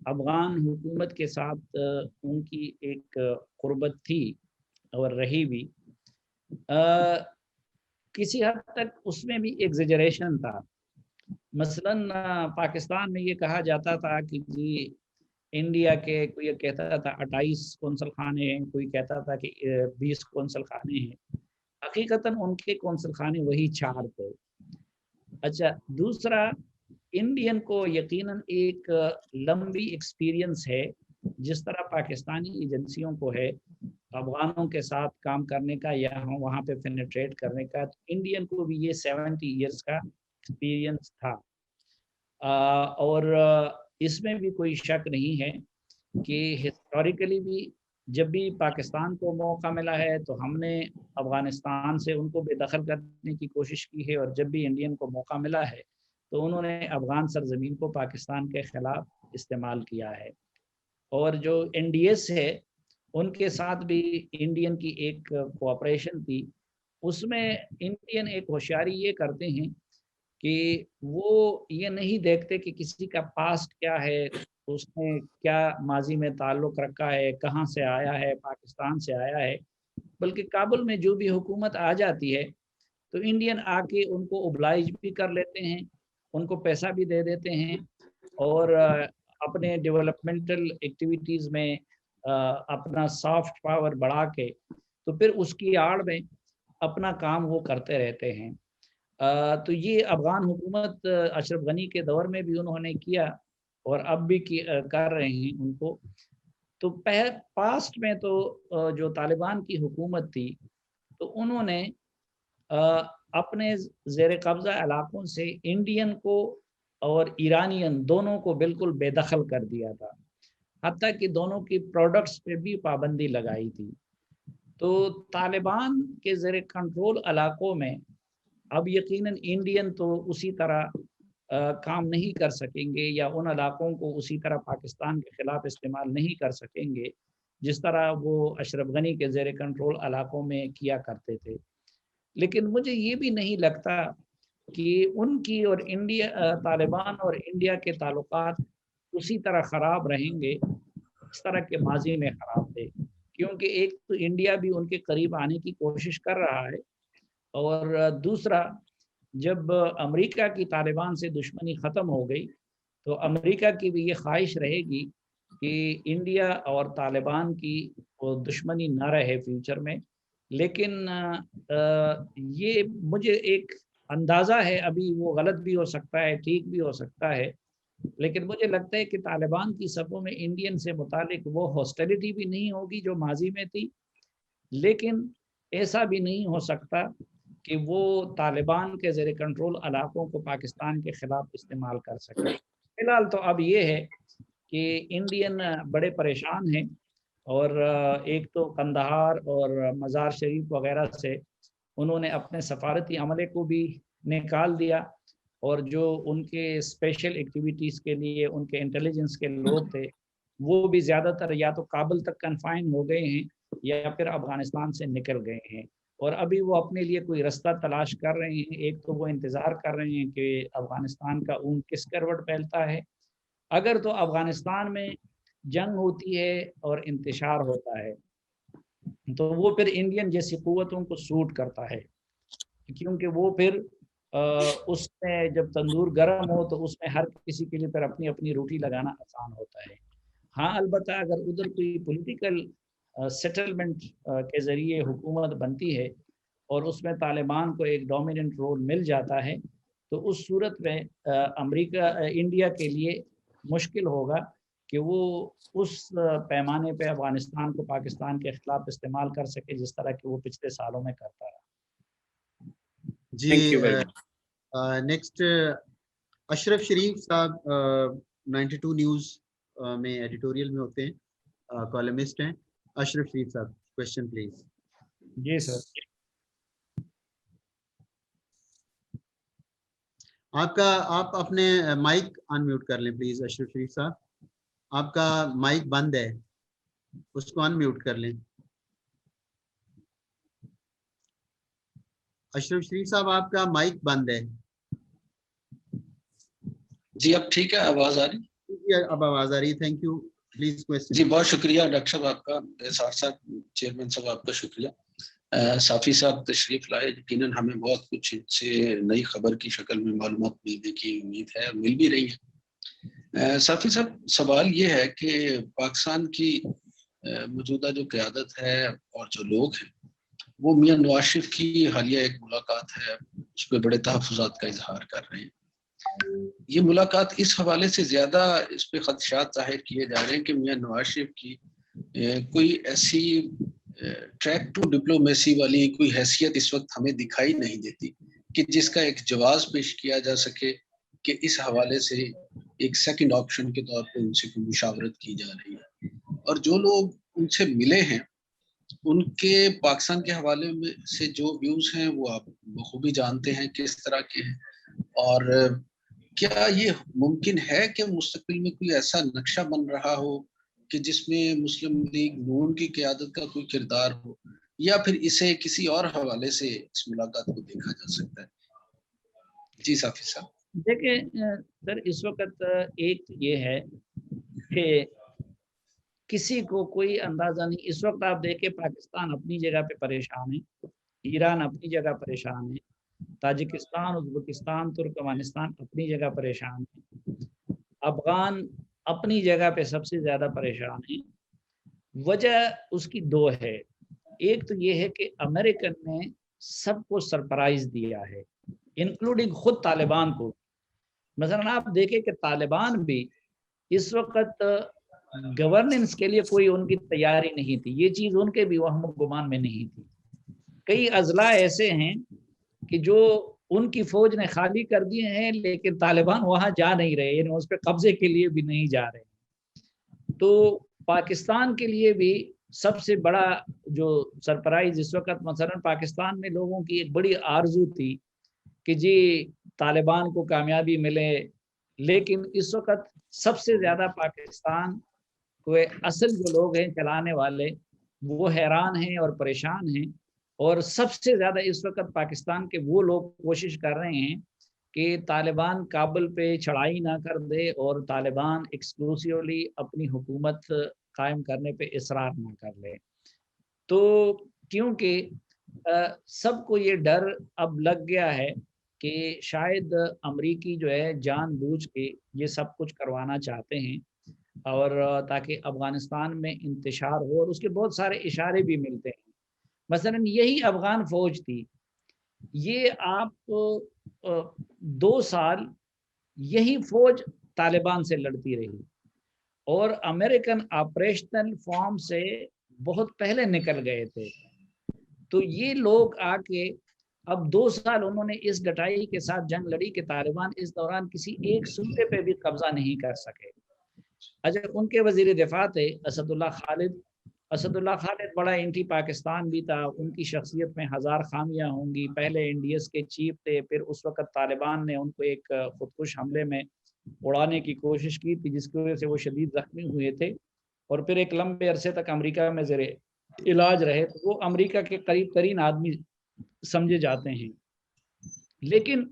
افغان حکومت کے ساتھ ان کی ایک قربت تھی اور رہی بھی، کسی حد تک اس میں بھی ایگزیجریشن تھا۔ مثلا پاکستان میں یہ کہا جاتا تھا کہ جی انڈیا کے، کوئی کہتا تھا 28 قونصل خانے ہیں، کوئی کہتا تھا کہ 20 قونصل خانے ہیں، حقیقتاً ان کے قونصل خانے وہی 4 تھے۔ اچھا، دوسرا، انڈین کو یقیناً ایک لمبی ایکسپیرینس ہے، جس طرح پاکستانی ایجنسیوں کو ہے افغانوں کے ساتھ کام کرنے کا یا وہاں پہ پینیٹریٹ کرنے کا، تو انڈین کو بھی یہ 70 ایئرس کا ایکسپیرینس تھا۔ اور اس میں بھی کوئی شک نہیں ہے کہ ہسٹوریکلی بھی جب بھی پاکستان کو موقع ملا ہے تو ہم نے افغانستان سے ان کو بے دخل کرنے کی کوشش کی ہے، اور جب بھی انڈین کو موقع ملا ہے تو انہوں نے افغان سرزمین کو پاکستان کے خلاف استعمال کیا ہے۔ اور جو این ڈی ایس ہے ان کے ساتھ بھی انڈین کی ایک کوآپریشن تھی، اس میں انڈین ایک ہوشیاری یہ کرتے ہیں کہ وہ یہ نہیں دیکھتے کہ کسی کا پاسٹ کیا ہے، اس نے کیا ماضی میں تعلق رکھا ہے، کہاں سے آیا ہے، پاکستان سے آیا ہے، بلکہ کابل میں جو بھی حکومت آ جاتی ہے تو انڈین آ کے ان کو اوبلائج بھی کر لیتے ہیں، ان کو پیسہ بھی دے دیتے ہیں، اور اپنے ڈیولپمنٹل ایکٹیویٹیز میں اپنا سافٹ پاور بڑھا کے تو پھر اس کی آڑ میں اپنا کام وہ کرتے رہتے ہیں۔ تو یہ افغان حکومت اشرف غنی کے دور میں بھی انہوں نے کیا اور اب بھی کر رہے ہیں ان کو۔ تو پاسٹ میں تو جو طالبان کی حکومت تھی تو انہوں نے اپنے زیر قبضہ علاقوں سے انڈین کو اور ایرانین دونوں کو بالکل بے دخل کر دیا تھا، حتیٰ کہ دونوں کی پروڈکٹس پہ بھی پابندی لگائی تھی۔ تو طالبان کے زیر کنٹرول علاقوں میں اب یقیناً انڈین تو اسی طرح کام نہیں کر سکیں گے، یا ان علاقوں کو اسی طرح پاکستان کے خلاف استعمال نہیں کر سکیں گے جس طرح وہ اشرف غنی کے زیر کنٹرول علاقوں میں کیا کرتے تھے۔ لیکن مجھے یہ بھی نہیں لگتا کہ ان کی اور طالبان اور انڈیا کے تعلقات اسی طرح خراب رہیں گے اس طرح کے ماضی میں خراب تھے، کیونکہ ایک تو انڈیا بھی ان کے قریب آنے کی کوشش کر رہا ہے، اور دوسرا جب امریکہ کی طالبان سے دشمنی ختم ہو گئی تو امریکہ کی بھی یہ خواہش رہے گی کہ انڈیا اور طالبان کی وہ دشمنی نہ رہے فیوچر میں۔ لیکن یہ مجھے ایک اندازہ ہے، ابھی وہ غلط بھی ہو سکتا ہے، ٹھیک بھی ہو سکتا ہے، لیکن مجھے لگتا ہے کہ طالبان کی صفوں میں انڈین سے متعلق وہ ہاسٹیلٹی بھی نہیں ہوگی جو ماضی میں تھی، لیکن ایسا بھی نہیں ہو سکتا کہ وہ طالبان کے زیر کنٹرول علاقوں کو پاکستان کے خلاف استعمال کر سکے۔ فی الحال تو اب یہ ہے کہ انڈین بڑے پریشان ہیں، اور ایک تو قندھار اور مزار شریف وغیرہ سے انہوں نے اپنے سفارتی عملے کو بھی نکال دیا، اور جو ان کے اسپیشل ایکٹیویٹیز کے لیے ان کے انٹیلیجنس کے لوگ تھے وہ بھی زیادہ تر یا تو کابل تک کنفائن ہو گئے ہیں یا پھر افغانستان سے نکل گئے ہیں، اور ابھی وہ اپنے لیے کوئی رستہ تلاش کر رہے ہیں۔ ایک تو وہ انتظار کر رہے ہیں کہ افغانستان کا اونٹ کس کروٹ پھیلتا ہے، اگر تو افغانستان میں جنگ ہوتی ہے اور انتشار ہوتا ہے تو وہ پھر انڈین جیسی قوتوں کو سوٹ کرتا ہے، کیونکہ وہ پھر اس میں جب تندور گرم ہو تو اس میں ہر کسی کے لیے پھر اپنی اپنی روٹی لگانا آسان ہوتا ہے۔ ہاں البتہ اگر ادھر کوئی پولیٹیکل سیٹلمنٹ کے ذریعے حکومت بنتی ہے اور اس میں طالبان کو ایک ڈومیننٹ رول مل جاتا ہے تو اس صورت میں انڈیا کے لیے مشکل ہوگا کہ وہ اس پیمانے پہ افغانستان کو پاکستان کے خلاف استعمال کر سکے جس طرح کہ وہ پچھلے سالوں میں کرتا رہا۔ جی نیکسٹ اشرف شریف صاحب 92 نیوز میں ایڈیٹوریل میں ہوتے ہیں، کالمسٹ ہیں۔ اشرف شریف صاحب کوشچن پلیز۔ جی سر، آپ اپنے مائک ان میوٹ کر لیں پلیز۔ اشرف شریف صاحب آپ کا مائک بند ہے، اس کو ان میوٹ کر لیں۔ اشرف شریف صاحب آپ کا مائک بند ہے۔ جی اب ٹھیک ہے، آواز آ رہی؟ اب آواز آ رہی ہے، تھینک یو، پلیز کوشچن۔ جی بہت شکریہ ڈاکٹر صاحب آپ کا، صاحب چیئرمین صاحب آپ کا شکریہ۔ صافی صاحب تشریف لائے، یقیناً ہمیں بہت کچھ سے نئی خبر کی شکل میں معلومات ملنے کی امید ہے، مل بھی رہی ہے۔ صافی صاحب سوال یہ ہے کہ پاکستان کی موجودہ جو قیادت ہے اور جو لوگ ہیں وہ میاں نواز شریف کی حالیہ ایک ملاقات ہے اس پہ بڑے تحفظات کا اظہار کر رہے ہیں۔ یہ ملاقات اس حوالے سے زیادہ اس پہ خدشات ظاہر کیے جا رہے ہیں کہ میاں نواز شریف کی کوئی ایسی ٹریک ٹو ڈپلومیسی والی کوئی حیثیت اس وقت ہمیں دکھائی نہیں دیتی کہ جس کا ایک جواز پیش کیا جا سکے کہ اس حوالے سے ایک سیکنڈ آپشن کے طور پہ ان سے کوئی مشاورت کی جا رہی ہے۔ اور جو لوگ ان سے ملے ہیں ان کے پاکستان کے حوالے میں سے جو ویوز ہیں وہ آپ بخوبی جانتے ہیں کس طرح کے ہیں، اور کیا یہ ممکن ہے کہ مستقبل میں کوئی ایسا نقشہ بن رہا ہو کہ جس میں مسلم لیگ نون کی قیادت کا کوئی کردار ہو، یا پھر اسے کسی اور حوالے سے اس ملاقات کو دیکھا جا سکتا ہے؟ جی صافی صاحب۔ دیکھیں سر، اس وقت ایک یہ ہے کہ کسی کو کوئی اندازہ نہیں، اس وقت آپ دیکھیں پاکستان اپنی جگہ پہ پریشان ہے، ایران اپنی جگہ پریشان ہے، تاجکستان، ازبکستان، ترکمانستان اپنی جگہ پریشان ہے، افغان اپنی جگہ پہ سب سے زیادہ پریشان ہے۔ وجہ اس کی دو ہے۔ ایک تو یہ ہے کہ امریکن نے سب کو سرپرائز دیا ہے انکلوڈنگ خود طالبان کو. مثلا آپ دیکھیں کہ طالبان بھی اس وقت گورننس کے لیے کوئی ان کی تیاری نہیں تھی. یہ چیز ان کے بھی وہم و گمان میں نہیں تھی. کئی اضلاع ایسے ہیں کہ جو ان کی فوج نے خالی کر دیے ہیں لیکن طالبان وہاں جا نہیں رہے, یعنی اس پہ قبضے کے لیے بھی نہیں جا رہے. تو پاکستان کے لیے بھی سب سے بڑا جو سرپرائز اس وقت, مثلا پاکستان میں لوگوں کی ایک بڑی آرزو تھی کہ جی طالبان کو کامیابی ملے, لیکن اس وقت سب سے زیادہ پاکستان کو اصل جو لوگ ہیں چلانے والے وہ حیران ہیں اور پریشان ہیں. اور سب سے زیادہ اس وقت پاکستان کے وہ لوگ کوشش کر رہے ہیں کہ طالبان کابل پہ چڑھائی نہ کر دے اور طالبان ایکسکلوسیولی اپنی حکومت قائم کرنے پہ اصرار نہ کر لے. تو کیونکہ سب کو یہ ڈر اب لگ گیا ہے کہ شاید امریکی جو ہے جان بوجھ کے یہ سب کچھ کروانا چاہتے ہیں اور تاکہ افغانستان میں انتشار ہو, اور اس کے بہت سارے اشارے بھی ملتے ہیں. مثلا یہی افغان فوج تھی, یہ آپ 2 سال یہی فوج طالبان سے لڑتی رہی اور امریکن آپریشنل فارم سے بہت پہلے نکل گئے تھے. تو یہ لوگ آ کے اب 2 سال انہوں نے اس ڈٹائی کے ساتھ جنگ لڑی کہ طالبان اس دوران کسی ایک صوبے پہ بھی قبضہ نہیں کر سکے. اچھا, ان کے وزیر دفاع تھے اسد اللہ خالد. اسد اللہ خالد بڑا اینٹی پاکستان بھی تھا, ان کی شخصیت میں 1000 خامیاں ہوں گی. پہلے NDS کے چیف تھے, پھر اس وقت طالبان نے ان کو ایک خودکش حملے میں اڑانے کی کوشش کی تھی جس کی وجہ سے وہ شدید زخمی ہوئے تھے, اور پھر ایک لمبے عرصے تک امریکہ میں زیر علاج رہے. تو وہ امریکہ کے قریب ترین آدمی سمجھے جاتے ہیں, لیکن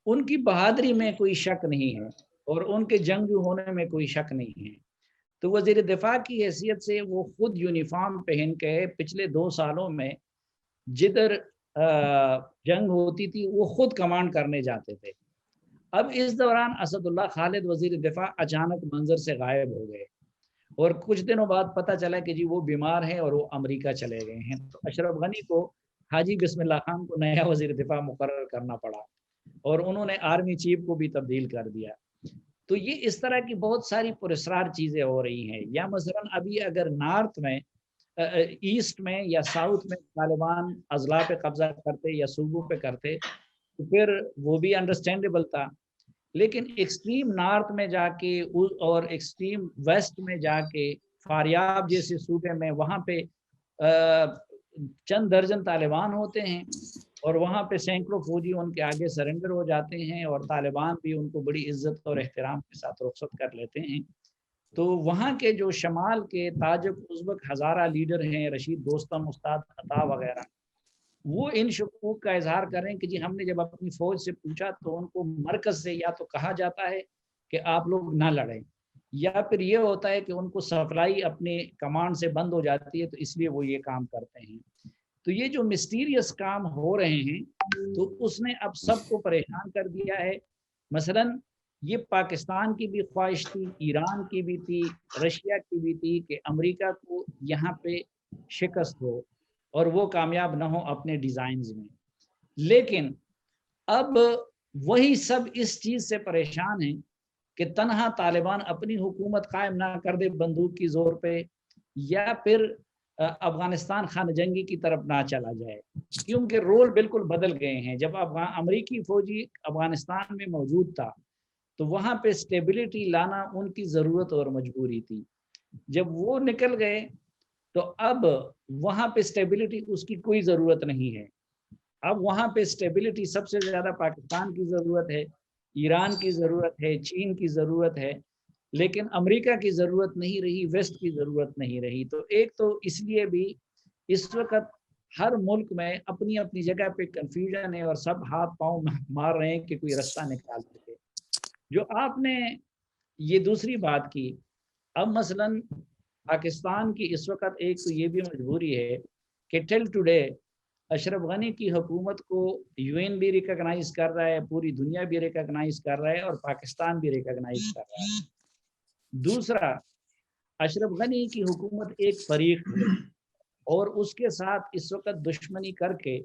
ان کی بہادری میں کوئی شک نہیں ہے اور ان کے جنگجو ہونے میں کوئی شک نہیں ہے. تو وزیر دفاع کی حیثیت سے وہ خود یونیفارم پہن کے پچھلے 2 سالوں میں جدھر جنگ ہوتی تھی وہ خود کمانڈ کرنے جاتے تھے. اب اس دوران اسد اللہ خالد وزیر دفاع اچانک منظر سے غائب ہو گئے اور کچھ دنوں بعد پتہ چلا کہ جی وہ بیمار ہیں اور وہ امریکہ چلے گئے ہیں. تو اشرف غنی کو حاجی بسم اللہ خان کو نیا وزیر دفاع مقرر کرنا پڑا اور انہوں نے آرمی چیف کو بھی تبدیل کر دیا. تو یہ اس طرح کی بہت ساری پراسرار چیزیں ہو رہی ہیں. یا مثلا ابھی اگر نارتھ میں ایسٹ میں یا ساؤتھ میں طالبان اضلاع پہ قبضہ کرتے یا صوبوں پہ کرتے تو پھر وہ بھی انڈرسٹینڈیبل تھا, لیکن ایکسٹریم نارتھ میں جا کے اور ایکسٹریم ویسٹ میں جا کے فاریاب جیسے صوبے میں وہاں پہ چند درجن طالبان ہوتے ہیں اور وہاں پہ سینکڑوں فوجی ان کے آگے سرنڈر ہو جاتے ہیں اور طالبان بھی ان کو بڑی عزت اور احترام کے ساتھ رخصت کر لیتے ہیں. تو وہاں کے جو شمال کے تاجک ازبک ہزارہ لیڈر ہیں, رشید دوستم, استاد عطا وغیرہ, وہ ان شکوک کا اظہار کریں کہ جی ہم نے جب اپنی فوج سے پوچھا تو ان کو مرکز سے یا تو کہا جاتا ہے کہ آپ لوگ نہ لڑیں, یا پھر یہ ہوتا ہے کہ ان کو سپلائی اپنے کمانڈ سے بند ہو جاتی ہے تو اس لیے وہ یہ کام کرتے ہیں. تو یہ جو مسٹیریس کام ہو رہے ہیں تو اس نے اب سب کو پریشان کر دیا ہے. مثلا یہ پاکستان کی بھی خواہش تھی, ایران کی بھی تھی, رشیا کی بھی تھی کہ امریکہ کو یہاں پہ شکست ہو اور وہ کامیاب نہ ہو اپنے ڈیزائنز میں. لیکن اب وہی سب اس چیز سے پریشان ہیں کہ تنہا طالبان اپنی حکومت قائم نہ کر دے بندوق کی زور پہ, یا پھر افغانستان خانہ جنگی کی طرف نہ چلا جائے, کیونکہ رول بالکل بدل گئے ہیں. جب امریکی فوجی افغانستان میں موجود تھا تو وہاں پہ سٹیبلٹی لانا ان کی ضرورت اور مجبوری تھی. جب وہ نکل گئے تو اب وہاں پہ سٹیبلٹی اس کی کوئی ضرورت نہیں ہے. اب وہاں پہ سٹیبلٹی سب سے زیادہ پاکستان کی ضرورت ہے, ایران کی ضرورت ہے, چین کی ضرورت ہے, لیکن امریکہ کی ضرورت نہیں رہی, ویسٹ کی ضرورت نہیں رہی. تو ایک تو اس لیے بھی اس وقت ہر ملک میں اپنی اپنی جگہ پہ کنفیوژن ہے اور سب ہاتھ پاؤں مار رہے ہیں کہ کوئی رستہ نکال سکے. جو آپ نے یہ دوسری بات کی, اب مثلا پاکستان کی اس وقت ایک تو یہ بھی مجبوری ہے کہ ٹل ٹوڈے اشرف غنی کی حکومت کو UN بھی ریکگنائز کر رہا ہے, پوری دنیا بھی ریکگنائز کر رہا ہے اور پاکستان بھی ریکگنائز کر رہا ہے. دوسرا, اشرف غنی کی حکومت ایک فریق ہے اور اس کے ساتھ اس وقت دشمنی کر کے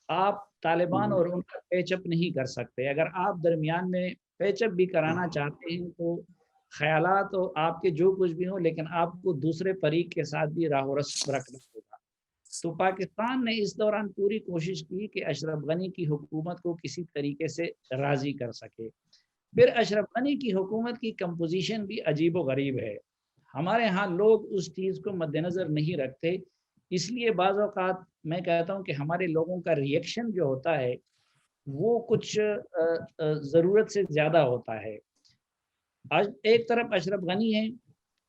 آپ طالبان اور ان کا پیچ اپ نہیں کر سکتے. اگر آپ درمیان میں پیچ اپ بھی کرانا چاہتے ہیں تو خیالات اور آپ کے جو کچھ بھی ہوں، لیکن آپ کو دوسرے فریق کے ساتھ بھی راہ و رسم رکھنا ہوگا. تو پاکستان نے اس دوران پوری کوشش کی کہ اشرف غنی کی حکومت کو کسی طریقے سے راضی کر سکے. پھر اشرف غنی کی حکومت کی کمپوزیشن بھی عجیب و غریب ہے. ہمارے ہاں لوگ اس چیز کو مد نظر نہیں رکھتے، اس لیے بعض اوقات میں کہتا ہوں کہ ہمارے لوگوں کا ریئیکشن جو ہوتا ہے وہ کچھ ضرورت سے زیادہ ہوتا ہے. آج ایک طرف اشرف غنی ہے،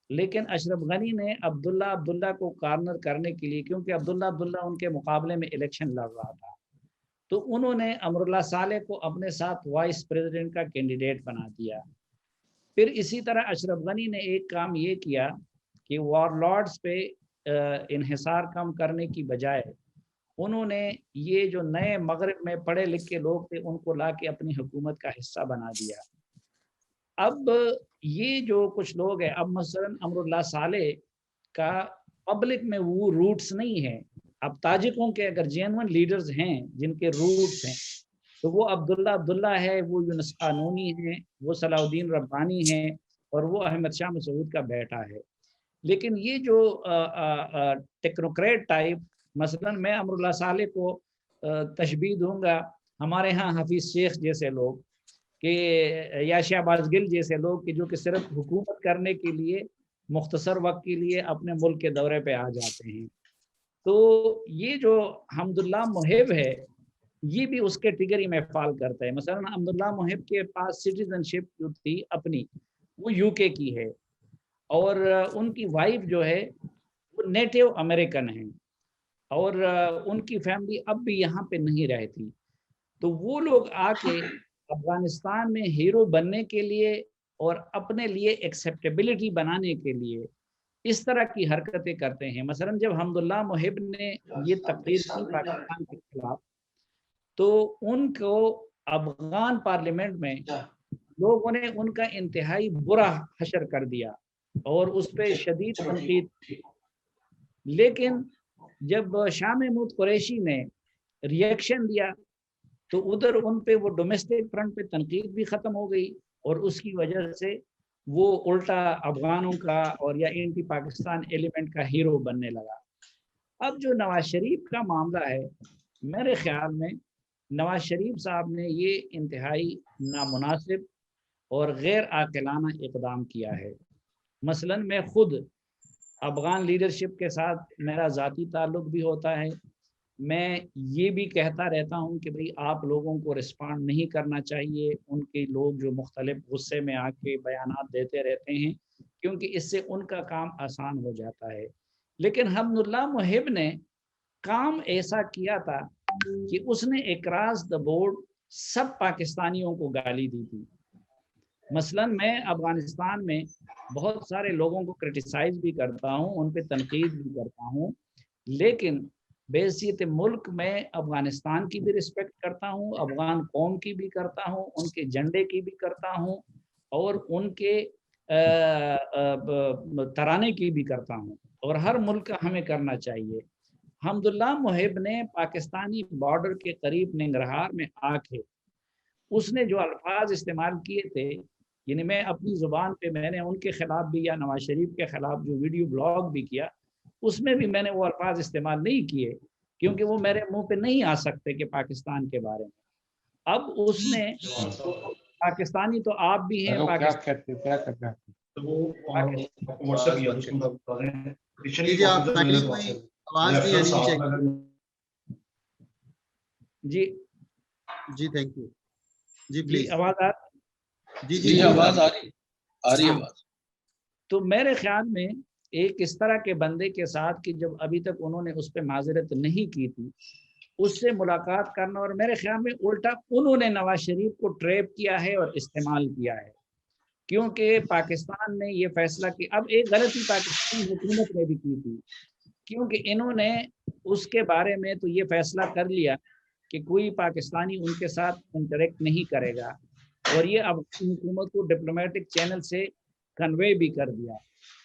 لیکن اشرف غنی نے عبداللہ کو کارنر کرنے کے لیے، کیونکہ عبداللہ ان کے مقابلے میں الیکشن لڑ رہا تھا، تو انہوں نے امراللہ صالح کو اپنے ساتھ وائس پریزیڈنٹ کا کینڈیڈیٹ بنا دیا. پھر اسی طرح اشرف غنی نے ایک کام یہ کیا کہ وار لارڈز پہ انحصار کم کرنے کی بجائے انہوں نے یہ جو نئے مغرب میں پڑھے لکھے لوگ تھے ان کو لا کے اپنی حکومت کا حصہ بنا دیا. اب یہ جو کچھ لوگ ہیں، اب مثلا امراللہ صالح کا پبلک میں وہ روٹس نہیں ہے. اب تاجکوں کے اگر جینون لیڈرز ہیں جن کے روٹس ہیں تو وہ عبداللہ ہے، وہ یونس قانونی ہیں، وہ صلاح الدین ربانی ہیں، اور وہ احمد شاہ مسعود کا بیٹا ہے. لیکن یہ جو ٹیکنوکریٹ ٹائپ، مثلا میں امراللہ صالح کو تشبیہ دوں گا ہمارے ہاں حفیظ شیخ جیسے لوگ کہ یا شہباز گل جیسے لوگ کہ جو کہ صرف حکومت کرنے کے لیے مختصر وقت کے لیے اپنے ملک کے دورے پہ آ جاتے ہیں. تو یہ جو حمداللہ محب ہے یہ بھی اس کیٹیگری میں فال کرتا ہے. مثلا حمداللہ محب کے پاس سٹیزن شپ جو تھی اپنی وہ یو کے کی ہے، اور ان کی وائف جو ہے وہ نیٹو امریکن ہیں، اور ان کی فیملی اب بھی یہاں پہ نہیں رہتی. تو وہ لوگ آ کے افغانستان میں ہیرو بننے کے لیے اور اپنے لیے ایکسیپٹیبلٹی بنانے کے لیے اس طرح کی حرکتیں کرتے ہیں. مثلا جب حمداللہ محب نے یہ تقریر کی پاکستان کے خلاف تو ان کو افغان پارلیمنٹ میں لوگوں نے ان کا انتہائی برا حشر کر دیا اور اس پہ شدید تنقید. لیکن جب شاہ محمود قریشی نے ریئیکشن دیا تو ادھر ان پہ وہ ڈومیسٹک فرنٹ پہ تنقید بھی ختم ہو گئی، اور اس کی وجہ سے وہ الٹا افغانوں کا اور یا اینٹی پاکستان ایلیمنٹ کا ہیرو بننے لگا. اب جو نواز شریف کا معاملہ ہے، میرے خیال میں نواز شریف صاحب نے یہ انتہائی نامناسب اور غیر عاقلانہ اقدام کیا ہے. مثلا میں خود افغان لیڈرشپ کے ساتھ میرا ذاتی تعلق بھی ہوتا ہے. میں یہ بھی کہتا رہتا ہوں کہ بھئی آپ لوگوں کو رسپانڈ نہیں کرنا چاہیے ان کے لوگ جو مختلف غصے میں آ کے بیانات دیتے رہتے ہیں، کیونکہ اس سے ان کا کام آسان ہو جاتا ہے. لیکن حمداللہ محب نے کام ایسا کیا تھا کہ اس نے اکراس دا بورڈ سب پاکستانیوں کو گالی دی تھی. مثلا میں افغانستان میں بہت سارے لوگوں کو کرٹیسائز بھی کرتا ہوں، ان پہ تنقید بھی کرتا ہوں، لیکن بحیثیت ملک میں افغانستان کی بھی رسپیکٹ کرتا ہوں، افغان قوم کی بھی کرتا ہوں، ان کے جھنڈے کی بھی کرتا ہوں، اور ان کے ترانے کی بھی کرتا ہوں، اور ہر ملک کا ہمیں کرنا چاہیے. حمداللہ محب نے پاکستانی بارڈر کے قریب ننگرہار میں آ کے اس نے جو الفاظ استعمال کیے تھے، یعنی میں اپنی زبان پہ میں نے ان کے خلاف بھی یا نواز شریف کے خلاف جو ویڈیو بلاگ بھی کیا اس میں بھی میں نے وہ الفاظ استعمال نہیں کیے کیونکہ وہ میرے منہ پہ نہیں آ سکتے کہ پاکستان کے بارے میں. اب اس نے پاکستانی تو آپ بھی ہیں، جی جی تھینک یو. جی پلیز آواز جی آواز آ رہی آواز. تو میرے خیال میں ایک اس طرح کے بندے کے ساتھ کہ جب ابھی تک انہوں نے اس پہ معذرت نہیں کی تھی اس سے ملاقات کرنا، اور میرے خیال میں الٹا انہوں نے نواز شریف کو ٹریپ کیا ہے اور استعمال کیا ہے، کیونکہ پاکستان نے یہ فیصلہ کیا. اب ایک غلطی پاکستانی حکومت نے بھی کی تھی کیونکہ انہوں نے اس کے بارے میں تو یہ فیصلہ کر لیا کہ کوئی پاکستانی ان کے ساتھ انٹریکٹ نہیں کرے گا، اور یہ اب حکومت کو ڈپلومیٹک چینل سے کنوے بھی کر دیا.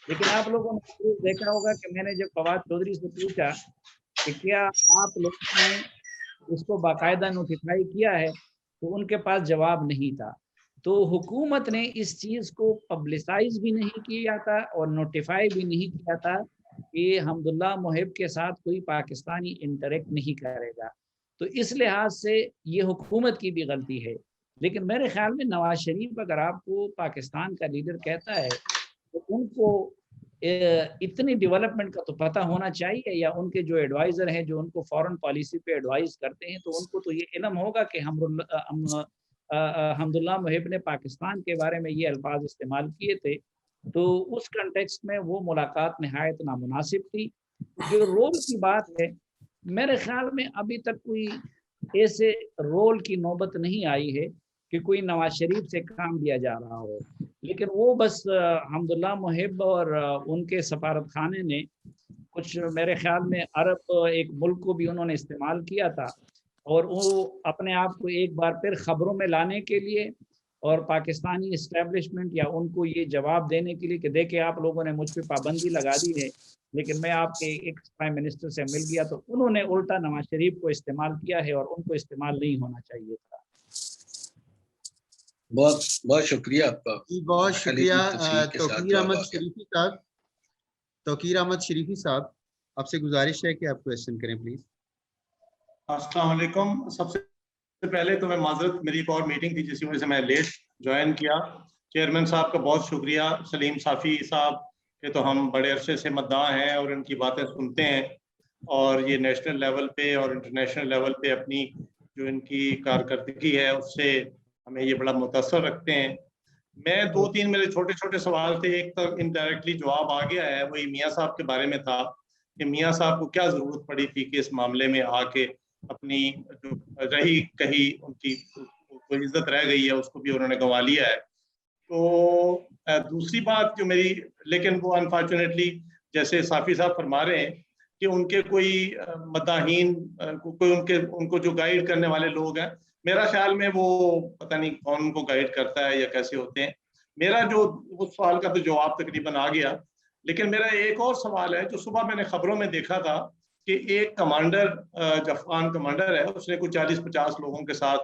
لیکن آپ لوگوں نے دیکھا ہوگا کہ میں نے جب فواد چودھری سے پوچھا کہ کیا آپ لوگوں نے اس کو باقاعدہ نوٹیفائی کیا ہے تو ان کے پاس جواب نہیں تھا. تو حکومت نے اس چیز کو پبلسائز بھی نہیں کیا تھا اور نوٹیفائی بھی نہیں کیا تھا کہ حمداللہ محب کے ساتھ کوئی پاکستانی انٹریکٹ نہیں کرے گا. تو اس لحاظ سے یہ حکومت کی بھی غلطی ہے. لیکن میرے خیال میں نواز شریف اگر آپ کو پاکستان کا لیڈر کہتا ہے تو ان کو اتنی ڈیولپمنٹ کا تو پتہ ہونا چاہیے، یا ان کے جو ایڈوائزر ہیں جو ان کو فورن پالیسی پہ ایڈوائز کرتے ہیں تو ان کو تو یہ علم ہوگا کہ حمداللہ محب نے پاکستان کے بارے میں یہ الفاظ استعمال کیے تھے. تو اس کنٹیکسٹ میں وہ ملاقات نہایت نامناسب تھی. جو رول کی بات ہے، میرے خیال میں ابھی تک کوئی ایسے رول کی نوبت نہیں آئی ہے کہ کوئی نواز شریف سے کام دیا جا رہا ہو. لیکن وہ بس حمداللہ محب اور ان کے سفارت خانے نے کچھ میرے خیال میں عرب ایک ملک کو بھی انہوں نے استعمال کیا تھا، اور وہ اپنے آپ کو ایک بار پھر خبروں میں لانے کے لیے اور پاکستانی اسٹیبلشمنٹ یا ان کو یہ جواب دینے کے لیے کہ دیکھیں آپ لوگوں نے مجھ پہ پابندی لگا دی ہے لیکن میں آپ کے ایک پرائم منسٹر سے مل گیا، تو انہوں نے الٹا نواز شریف کو استعمال کیا ہے اور ان کو استعمال نہیں ہونا چاہیے تھا. بہت بہت شکریہ آپ کا. بہت شکریہ. توقیر احمد شریفی صاحب، توقیر احمد شریفی صاحب آپ سے گزارش ہے کہ آپ کویسچن کریں پلیز. السلام علیکم. سب سے پہلے تو میں معذرت، میری ایک اور میٹنگ تھی جس کی وجہ سے میں لیٹ جوائن کیا. چیئرمین صاحب کا بہت شکریہ. سلیم صافی صاحب کے تو ہم بڑے عرصے سے مداح ہیں اور ان کی باتیں سنتے ہیں، اور یہ نیشنل لیول پہ اور انٹرنیشنل لیول پہ اپنی جو ان کی کارکردگی ہے اس سے ہمیں یہ بڑا متاثر رکھتے ہیں. میں 2-3 میرے چھوٹے چھوٹے سوال تھے. ایک تو انڈائریکٹلی جواب آ گیا ہے، وہی میاں صاحب کے بارے میں تھا کہ میاں صاحب کو کیا ضرورت پڑی تھی کہ اس معاملے میں آ کے اپنی جو رہی کہیں ان کی کوئی عزت رہ گئی ہے اس کو بھی انہوں نے گنوا لیا ہے. تو دوسری بات جو میری، لیکن وہ انفارچونیٹلی جیسے صافی صاحب فرما رہے ہیں کہ ان کے کوئی مداحین، کوئی ان کو جو گائیڈ کرنے والے لوگ ہیں، میرا خیال میں وہ پتہ نہیں کون ان کو گائیڈ کرتا ہے یا کیسے ہوتے ہیں. میرا جو اس سوال کا تو جواب تقریباً آ گیا. لیکن میرا ایک اور سوال ہے جو صبح میں نے خبروں میں دیکھا تھا کہ ایک کمانڈر، جو افغان کمانڈر ہے، اس نے کوئی 40-50 لوگوں کے ساتھ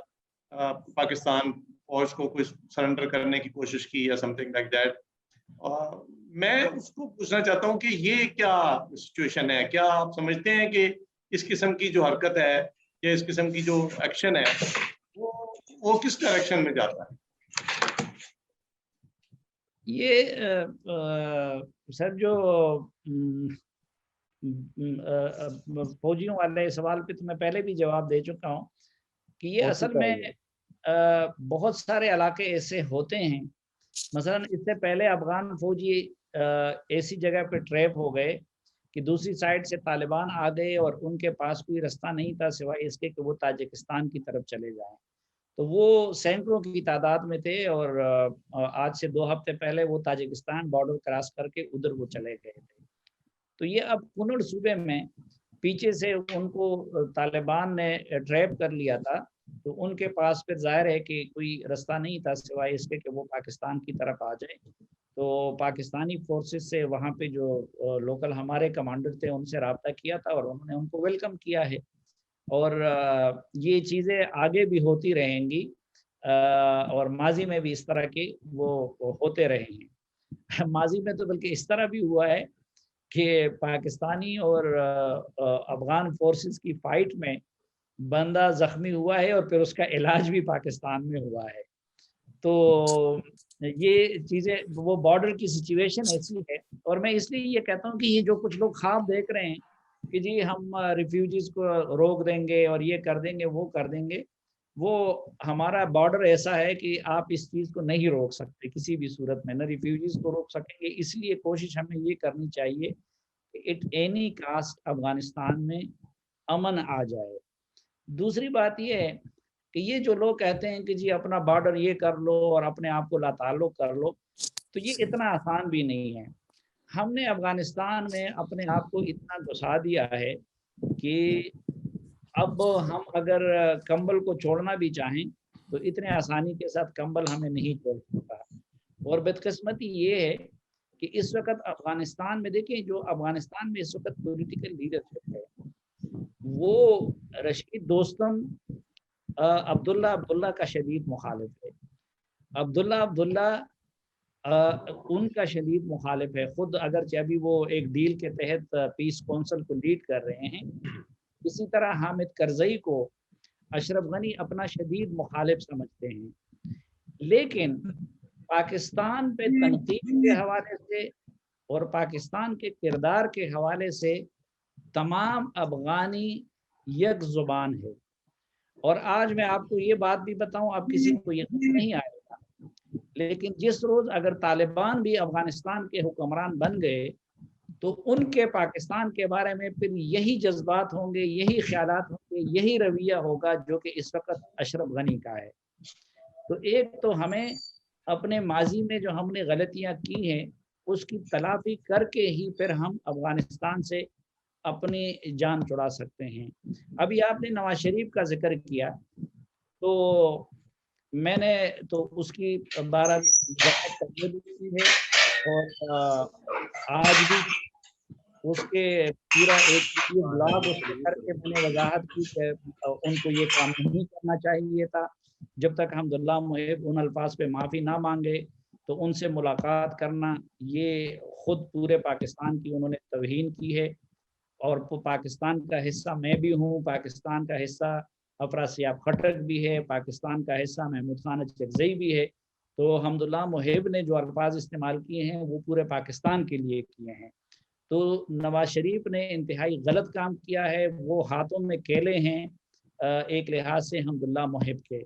پاکستان فوج کو کوئی سرنڈر کرنے کی کوشش کی یا سم تھنگ لائک دیٹ. میں اس کو پوچھنا چاہتا ہوں کہ یہ کیا سچویشن ہے؟ کیا آپ سمجھتے ہیں کہ اس قسم کی جو حرکت ہے یا اس قسم کی جو ایکشن ہے وہ کس ڈائریکشن میں جاتا ہے؟ یہ سر جو فوجیوں والے سوال پہ تو میں پہلے بھی جواب دے چکا ہوں کہ یہ اصل میں بہت سارے علاقے ایسے ہوتے ہیں. مثلا اس سے پہلے افغان فوجی ایسی جگہ پہ ٹریپ ہو گئے کہ دوسری سائڈ سے طالبان آ گئے اور ان کے پاس کوئی رستہ نہیں تھا سوائے اس کے کہ وہ تاجکستان کی طرف چلے جائیں. تو وہ سینکڑوں کی تعداد میں تھے اور آج سے 2 ہفتے پہلے وہ تاجکستان بارڈر کراس کر کے ادھر وہ چلے گئے تھے. تو یہ اب کنڑ صوبے میں پیچھے سے ان کو طالبان نے ٹریپ کر لیا تھا، تو ان کے پاس پھر ظاہر ہے کہ کوئی رستہ نہیں تھا سوائے اس کے کہ وہ پاکستان کی طرف آ جائے. تو پاکستانی فورسز سے وہاں پہ جو لوکل ہمارے کمانڈر تھے ان سے رابطہ کیا تھا اور انہوں نے ان کو ویلکم کیا ہے. اور یہ چیزیں آگے بھی ہوتی رہیں گی اور ماضی میں بھی اس طرح کے وہ ہوتے رہے ہیں. ماضی میں تو بلکہ اس طرح بھی ہوا ہے کہ پاکستانی اور افغان فورسز کی فائٹ میں بندہ زخمی ہوا ہے اور پھر اس کا علاج بھی پاکستان میں ہوا ہے. تو یہ چیزیں، وہ بارڈر کی سچویشن ایسی ہے. اور میں اس لیے یہ کہتا ہوں کہ یہ جو کچھ لوگ خواب دیکھ رہے ہیں کہ جی ہم ریفیوجیز کو روک دیں گے اور یہ کر دیں گے وہ کر دیں گے، وہ ہمارا بارڈر ایسا ہے کہ آپ اس چیز کو نہیں روک سکتے کسی بھی صورت میں، نہ ریفیوجیز کو روک سکیں گے. اس لیے کوشش ہمیں یہ کرنی چاہیے کہ ایٹ اینی کاسٹ افغانستان میں امن آ جائے. دوسری بات یہ ہے کہ یہ جو لوگ کہتے ہیں کہ جی اپنا بارڈر یہ کر لو اور اپنے آپ کو لاتعلق کر لو، تو یہ اتنا آسان بھی نہیں ہے. ہم نے افغانستان میں اپنے آپ کو اتنا گھسا دیا ہے کہ اب ہم اگر کمبل کو چھوڑنا بھی چاہیں تو اتنے آسانی کے ساتھ کمبل ہمیں نہیں چھوڑ سکتا. اور بدقسمتی یہ ہے کہ اس وقت افغانستان میں دیکھیں جو افغانستان میں اس وقت پولیٹیکل لیڈرشپ ہے وہ رشید دوستم عبداللہ کا شدید مخالف ہے. عبداللہ ان کا شدید مخالف ہے. خود اگرچہ ابھی وہ ایک ڈیل کے تحت پیس کونسل کو لیڈ کر رہے ہیں. اسی طرح حامد کرزئی کو اشرف غنی اپنا شدید مخالف سمجھتے ہیں. لیکن پاکستان پہ تنقید کے حوالے سے اور پاکستان کے کردار کے حوالے سے تمام افغانی یک زبان ہے. اور آج میں آپ کو یہ بات بھی بتاؤں, اب کسی کو یقین نہیں آئے گا, لیکن جس روز اگر طالبان بھی افغانستان کے حکمران بن گئے تو ان کے پاکستان کے بارے میں پھر یہی جذبات ہوں گے, یہی خیالات ہوں گے, یہی رویہ ہوگا جو کہ اس وقت اشرف غنی کا ہے. تو ایک تو ہمیں اپنے ماضی میں جو ہم نے غلطیاں کی ہیں اس کی تلافی کر کے ہی پھر ہم افغانستان سے اپنی جان چھڑا سکتے ہیں. ابھی آپ نے نواز شریف کا ذکر کیا تو میں نے تو اس کی بارہ کی ہے اور آج بھی اس کے پورا ایک بلاگ اس کے کر کے میں نے وضاحت کی کہ ان کو یہ کام نہیں کرنا چاہیے تھا. جب تک حمداللہ محب ان الفاظ پہ معافی نہ مانگے تو ان سے ملاقات کرنا یہ خود پورے پاکستان کی انہوں نے توہین کی ہے. اور پاکستان کا حصہ میں بھی ہوں, پاکستان کا حصہ افراسیاب خٹک بھی ہے, پاکستان کا حصہ محمود خان چغزئی بھی ہے. تو حمداللہ محب نے جو الفاظ استعمال کیے ہیں وہ پورے پاکستان کے لیے کیے ہیں. تو نواز شریف نے انتہائی غلط کام کیا ہے. وہ ہاتھوں میں کیلے ہیں ایک لحاظ سے حمداللہ محب کے.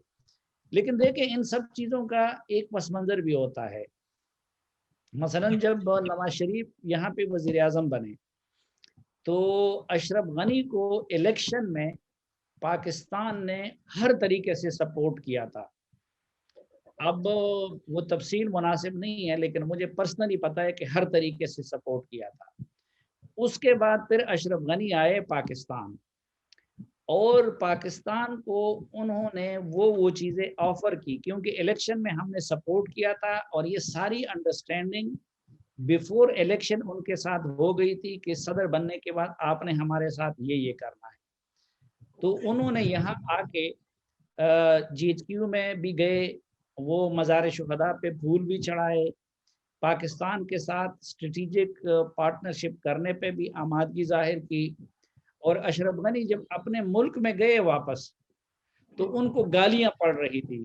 لیکن دیکھیں ان سب چیزوں کا ایک پس منظر بھی ہوتا ہے. مثلا جب نواز شریف یہاں پہ وزیر اعظم بنے تو اشرف غنی کو الیکشن میں پاکستان نے ہر طریقے سے سپورٹ کیا تھا. اب وہ تفصیل مناسب نہیں ہے لیکن مجھے پرسنلی پتہ ہے کہ ہر طریقے سے سپورٹ کیا تھا. اس کے بعد پھر اشرف غنی آئے پاکستان اور پاکستان کو انہوں نے وہ چیزیں آفر کی کیونکہ الیکشن میں ہم نے سپورٹ کیا تھا اور یہ ساری انڈرسٹینڈنگ بیفور الیکشن ان کے ساتھ ہو گئی تھی کہ صدر بننے کے بعد آپ نے ہمارے ساتھ یہ کرنا ہے. تو انہوں نے یہاں آ کے جی ایچ کیو میں بھی گئے, وہ مزار شہداء پہ پھول بھی چڑھائے, پاکستان کے ساتھ اسٹریٹجک پارٹنرشپ کرنے پہ بھی آمادگی ظاہر کی. اور اشرف غنی جب اپنے ملک میں گئے واپس تو ان کو گالیاں پڑ رہی تھی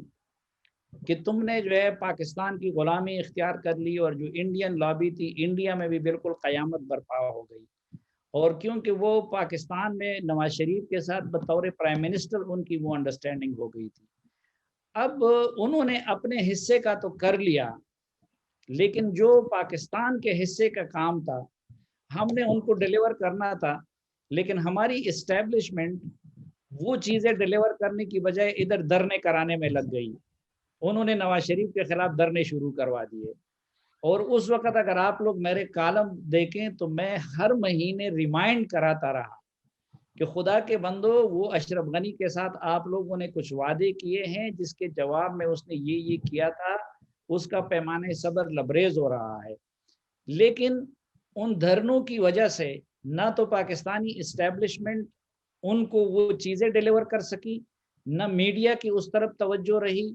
کہ تم نے جو ہے پاکستان کی غلامی اختیار کر لی اور جو انڈین لابی تھی انڈیا میں بھی بالکل قیامت برپا ہو گئی. اور کیونکہ وہ پاکستان میں نواز شریف کے ساتھ بطور پرائم منسٹر ان کی وہ انڈرسٹینڈنگ ہو گئی تھی. اب انہوں نے اپنے حصے کا تو کر لیا لیکن جو پاکستان کے حصے کا کام تھا ہم نے ان کو ڈیلیور کرنا تھا, لیکن ہماری اسٹیبلشمنٹ وہ چیزیں ڈیلیور کرنے کی بجائے ادھر دھرنے کرانے میں لگ گئی. انہوں نے نواز شریف کے خلاف دھرنے شروع کروا دیے. اور اس وقت اگر آپ لوگ میرے کالم دیکھیں تو میں ہر مہینے ریمائنڈ کراتا رہا کہ خدا کے بندو وہ اشرف غنی کے ساتھ آپ لوگوں نے کچھ وعدے کیے ہیں جس کے جواب میں اس نے یہ کیا تھا, اس کا پیمانے صبر لبریز ہو رہا ہے. لیکن ان دھرنوں کی وجہ سے نہ تو پاکستانی اسٹیبلشمنٹ ان کو وہ چیزیں ڈیلیور کر سکی, نہ میڈیا کی اس طرف توجہ رہی,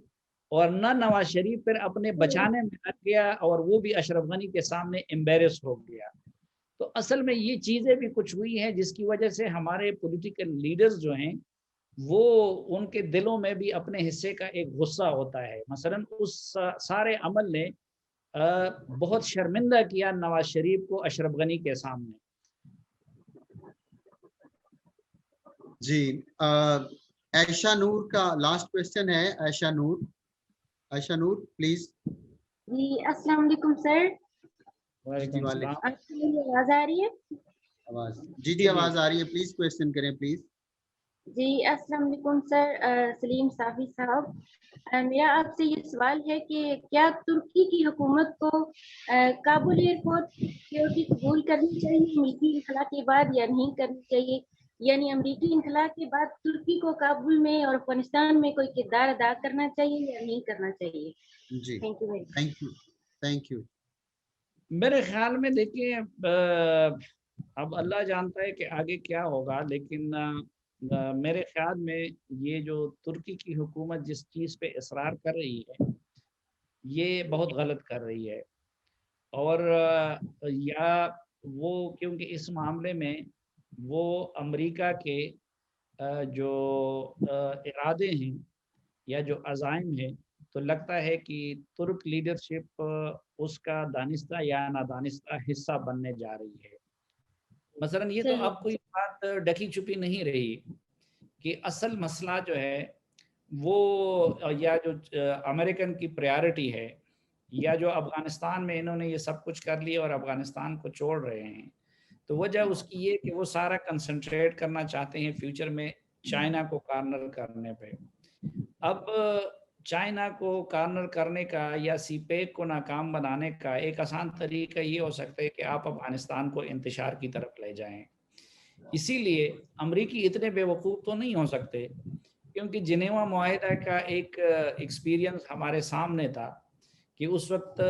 اور نہ نواز شریف پھر اپنے بچانے میں لگ گیا اور وہ بھی اشرف غنی کے سامنے امبیرس ہو گیا. تو اصل میں یہ چیزیں بھی کچھ ہوئی ہیں جس کی وجہ سے ہمارے پولیٹیکل لیڈرز جو ہیں وہ ان کے دلوں میں بھی اپنے حصے کا ایک غصہ ہوتا ہے. مثلا اس سارے عمل نے بہت شرمندہ کیا نواز شریف کو اشرف غنی کے سامنے. جی عائشہ نور کا لاسٹ کوشچن ہے. عائشہ نور پلیز. جی السلام علیکم سر. وعلیکم السلام. آپ کو میری آواز آ رہی ہے؟ آواز جی آواز آ رہی ہے. پلیز کوشچن کریں پلیز. جی السلام علیکم سر. سلیم صافی صاحب, میرا آپ سے یہ سوال ہے کہ کیا ترکی کی حکومت کو کابل ایئرپورٹ سیکیورٹی قبول کرنی چاہیے ملکی انخلا کے بعد یا نہیں کرنی چاہیے؟ یعنی امریکی انخلا کے بعد ترکی کو کابل میں اور افغانستان میں کوئی کردار ادا کرنا چاہیے یا نہیں کرنا چاہیے؟ جی تھینک یو. Thank you. میرے خیال میں دیکھیں اب اللہ جانتا ہے کہ آگے کیا ہوگا، لیکن میرے خیال میں یہ جو ترکی کی حکومت جس چیز پہ اصرار کر رہی ہے یہ بہت غلط کر رہی ہے، اور یا وہ کیونکہ اس معاملے میں وہ امریکہ کے جو ارادے ہیں یا جو عزائم ہیں، تو لگتا ہے کہ ترک لیڈرشپ اس کا دانستہ یا نادانستہ حصہ بننے جا رہی ہے۔ مثلا یہ تو اب کوئی بات ڈکی چھپی نہیں رہی کہ اصل مسئلہ جو ہے وہ یا جو امریکن کی پریارٹی ہے، یا جو افغانستان میں انہوں نے یہ سب کچھ کر لیا اور افغانستان کو چھوڑ رہے ہیں، تو وجہ اس کی یہ کہ وہ سارا کنسنٹریٹ کرنا چاہتے ہیں فیوچر میں چائنا کو کارنر کرنے پہ۔ اب چائنا کو کارنر کرنے کا یا سی پیک کو ناکام بنانے کا ایک آسان طریقہ یہ ہو سکتا ہے کہ آپ افغانستان کو انتشار کی طرف لے جائیں۔ اسی لیے امریکی اتنے بے وقوف تو نہیں ہو سکتے، کیونکہ جنیوا معاہدہ کا ایک ایکسپیرینس ہمارے سامنے تھا کہ اس وقت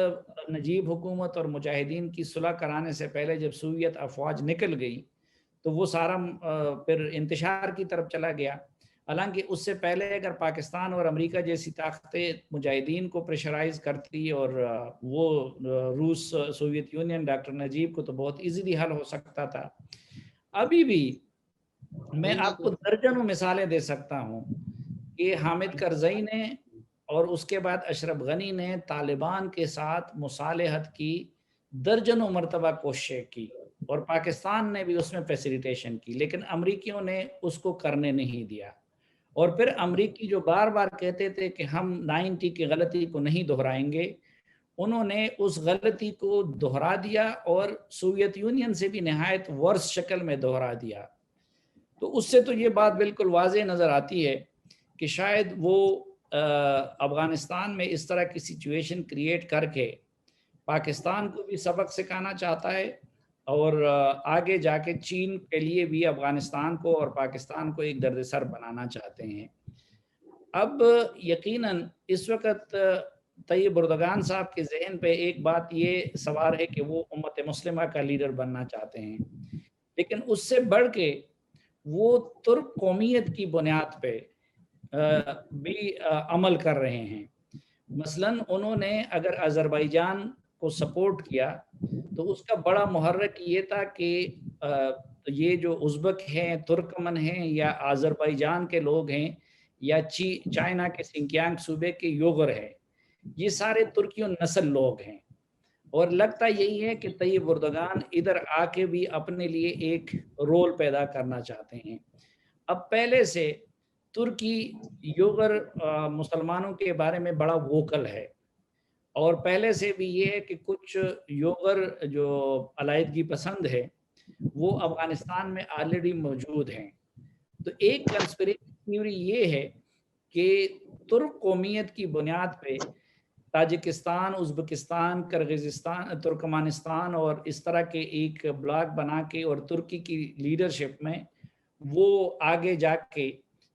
نجیب حکومت اور مجاہدین کی صلح کرانے سے پہلے جب سوویت افواج نکل گئی تو وہ سارا پھر انتشار کی طرف چلا گیا۔ حالانکہ اس سے پہلے اگر پاکستان اور امریکہ جیسی طاقتیں مجاہدین کو پریشرائز کرتی اور وہ روس، سوویت یونین، ڈاکٹر نجیب کو تو بہت ایزیلی حل ہو سکتا تھا۔ ابھی بھی میں آپ کو درجنوں مثالیں دے سکتا ہوں کہ حامد کرزئی نے اور اس کے بعد اشرف غنی نے طالبان کے ساتھ مصالحت کی درجنوں مرتبہ کوششیں کی، اور پاکستان نے بھی اس میں فیسیلیٹیشن کی، لیکن امریکیوں نے اس کو کرنے نہیں دیا۔ اور پھر امریکی جو بار بار کہتے تھے کہ ہم 90 کی غلطی کو نہیں دہرائیں گے، انہوں نے اس غلطی کو دہرا دیا اور سوویت یونین سے بھی نہایت ورس شکل میں دہرا دیا۔ تو اس سے تو یہ بات بالکل واضح نظر آتی ہے کہ شاید وہ افغانستان میں اس طرح کی سچویشن کریٹ کر کے پاکستان کو بھی سبق سکھانا چاہتا ہے، اور آگے جا کے چین کے لیے بھی افغانستان کو اور پاکستان کو ایک دردسر بنانا چاہتے ہیں۔ اب یقیناً اس وقت طیب اردگان صاحب کے ذہن پہ ایک بات یہ سوار ہے کہ وہ امت مسلمہ کا لیڈر بننا چاہتے ہیں، لیکن اس سے بڑھ کے وہ ترک قومیت کی بنیاد پہ بھی عمل کر رہے ہیں۔ مثلا انہوں نے اگر آذربائیجان کو سپورٹ کیا تو اس کا بڑا محرک یہ تھا کہ یہ جو ازبک ہیں، ترکمن ہیں، یا آذربائیجان کے لوگ ہیں، یا چائنا کے سنکیانگ صوبے کے یوگر ہیں، یہ سارے ترکیوں نسل لوگ ہیں، اور لگتا یہی ہے کہ طیب اردگان ادھر آ کے بھی اپنے لیے ایک رول پیدا کرنا چاہتے ہیں۔ اب پہلے سے ترکی یوگر مسلمانوں کے بارے میں بڑا ووکل ہے، اور پہلے سے بھی یہ ہے کہ کچھ یوگر جو علیحدگی پسند ہے وہ افغانستان میں آلریڈی موجود ہیں۔ تو ایک کنسپریسی تھیوری یہ ہے کہ ترک قومیت کی بنیاد پہ تاجکستان، ازبکستان، کرغزستان، ترکمانستان اور اس طرح کے ایک بلاک بنا کے اور ترکی کی لیڈرشپ میں وہ آگے جا کے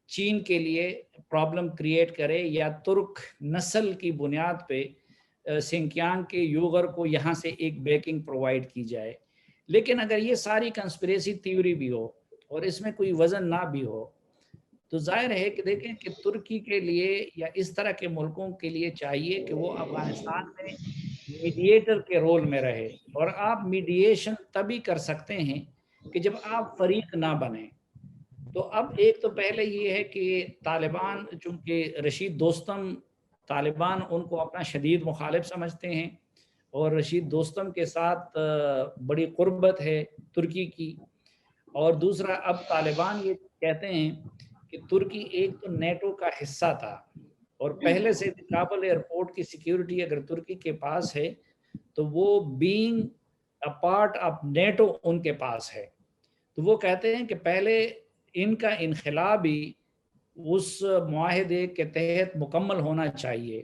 چین کے لیے پرابلم کریٹ کرے، یا ترک نسل کی بنیاد پہ سنکیانگ کے یوگر کو یہاں سے ایک بیکنگ پرووائڈ کی جائے۔ لیکن اگر یہ ساری کنسپریسی تھیوری بھی ہو اور اس میں کوئی وزن نہ بھی ہو، تو ظاہر ہے کہ دیکھیں کہ ترکی کے لیے یا اس طرح کے ملکوں کے لیے چاہیے کہ وہ افغانستان میں میڈیٹر کے رول میں رہے، اور آپ میڈیشن تبھی کر سکتے ہیں کہ جب آپ فریق نہ بنیں۔ تو اب ایک تو پہلے یہ ہے کہ طالبان، چونکہ رشید دوستم طالبان ان کو اپنا شدید مخالف سمجھتے ہیں، اور رشید دوستم کے ساتھ بڑی قربت ہے ترکی کی، اور دوسرا اب طالبان یہ کہتے ہیں کہ ترکی ایک تو نیٹو کا حصہ تھا، اور پہلے سے کابل ایئرپورٹ کی سیکیورٹی اگر ترکی کے پاس ہے تو وہ being a part of NATO ان کے پاس ہے۔ تو وہ کہتے ہیں کہ پہلے ان کا انخلا بھی اس معاہدے کے تحت مکمل ہونا چاہیے۔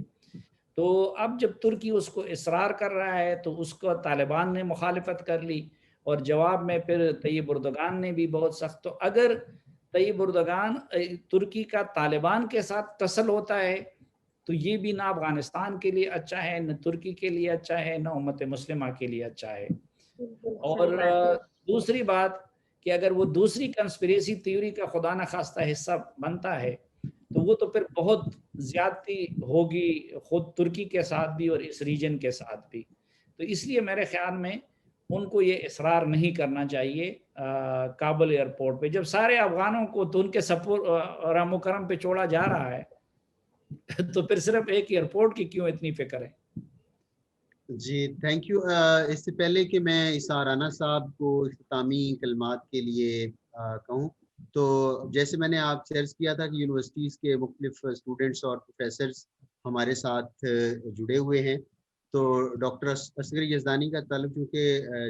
تو اب جب ترکی اس کو اصرار کر رہا ہے تو اس کو طالبان نے مخالفت کر لی، اور جواب میں پھر طیب اردگان نے بھی بہت سخت۔ تو اگر طیب اردگان ترکی کا طالبان کے ساتھ تصل ہوتا ہے تو یہ بھی نہ افغانستان کے لیے اچھا ہے، نہ ترکی کے لیے اچھا ہے، نہ امت مسلمہ کے لیے اچھا ہے۔ اور دوسری بات کہ اگر وہ دوسری کنسپریسی تھیوری کا خدا نخواستہ حصہ بنتا ہے تو وہ تو پھر بہت زیادتی ہوگی خود ترکی کے ساتھ بھی اور اس ریجن کے ساتھ بھی۔ تو اس لیے میرے خیال میں ان کو یہ اصرار نہیں کرنا چاہیے کابل ایئرپورٹ پہ، جب سارے افغانوں کو تو ان کے رحم و کرم پہ چھوڑا جا رہا ہے تو پھر صرف ایک ایئرپورٹ کی کیوں اتنی فکر ہے؟ جی تھینک یو۔ اس سے پہلے کہ میں اسحاق رانا صاحب کو اختتامی کلمات کے لیے کہوں، تو جیسے میں نے آپ سے عرض کیا تھا کہ یونیورسٹیز کے مختلف اسٹوڈنٹس اور پروفیسرز ہمارے ساتھ جڑے ہوئے ہیں، تو ڈاکٹر اصغر یزدانی کا تعلق چونکہ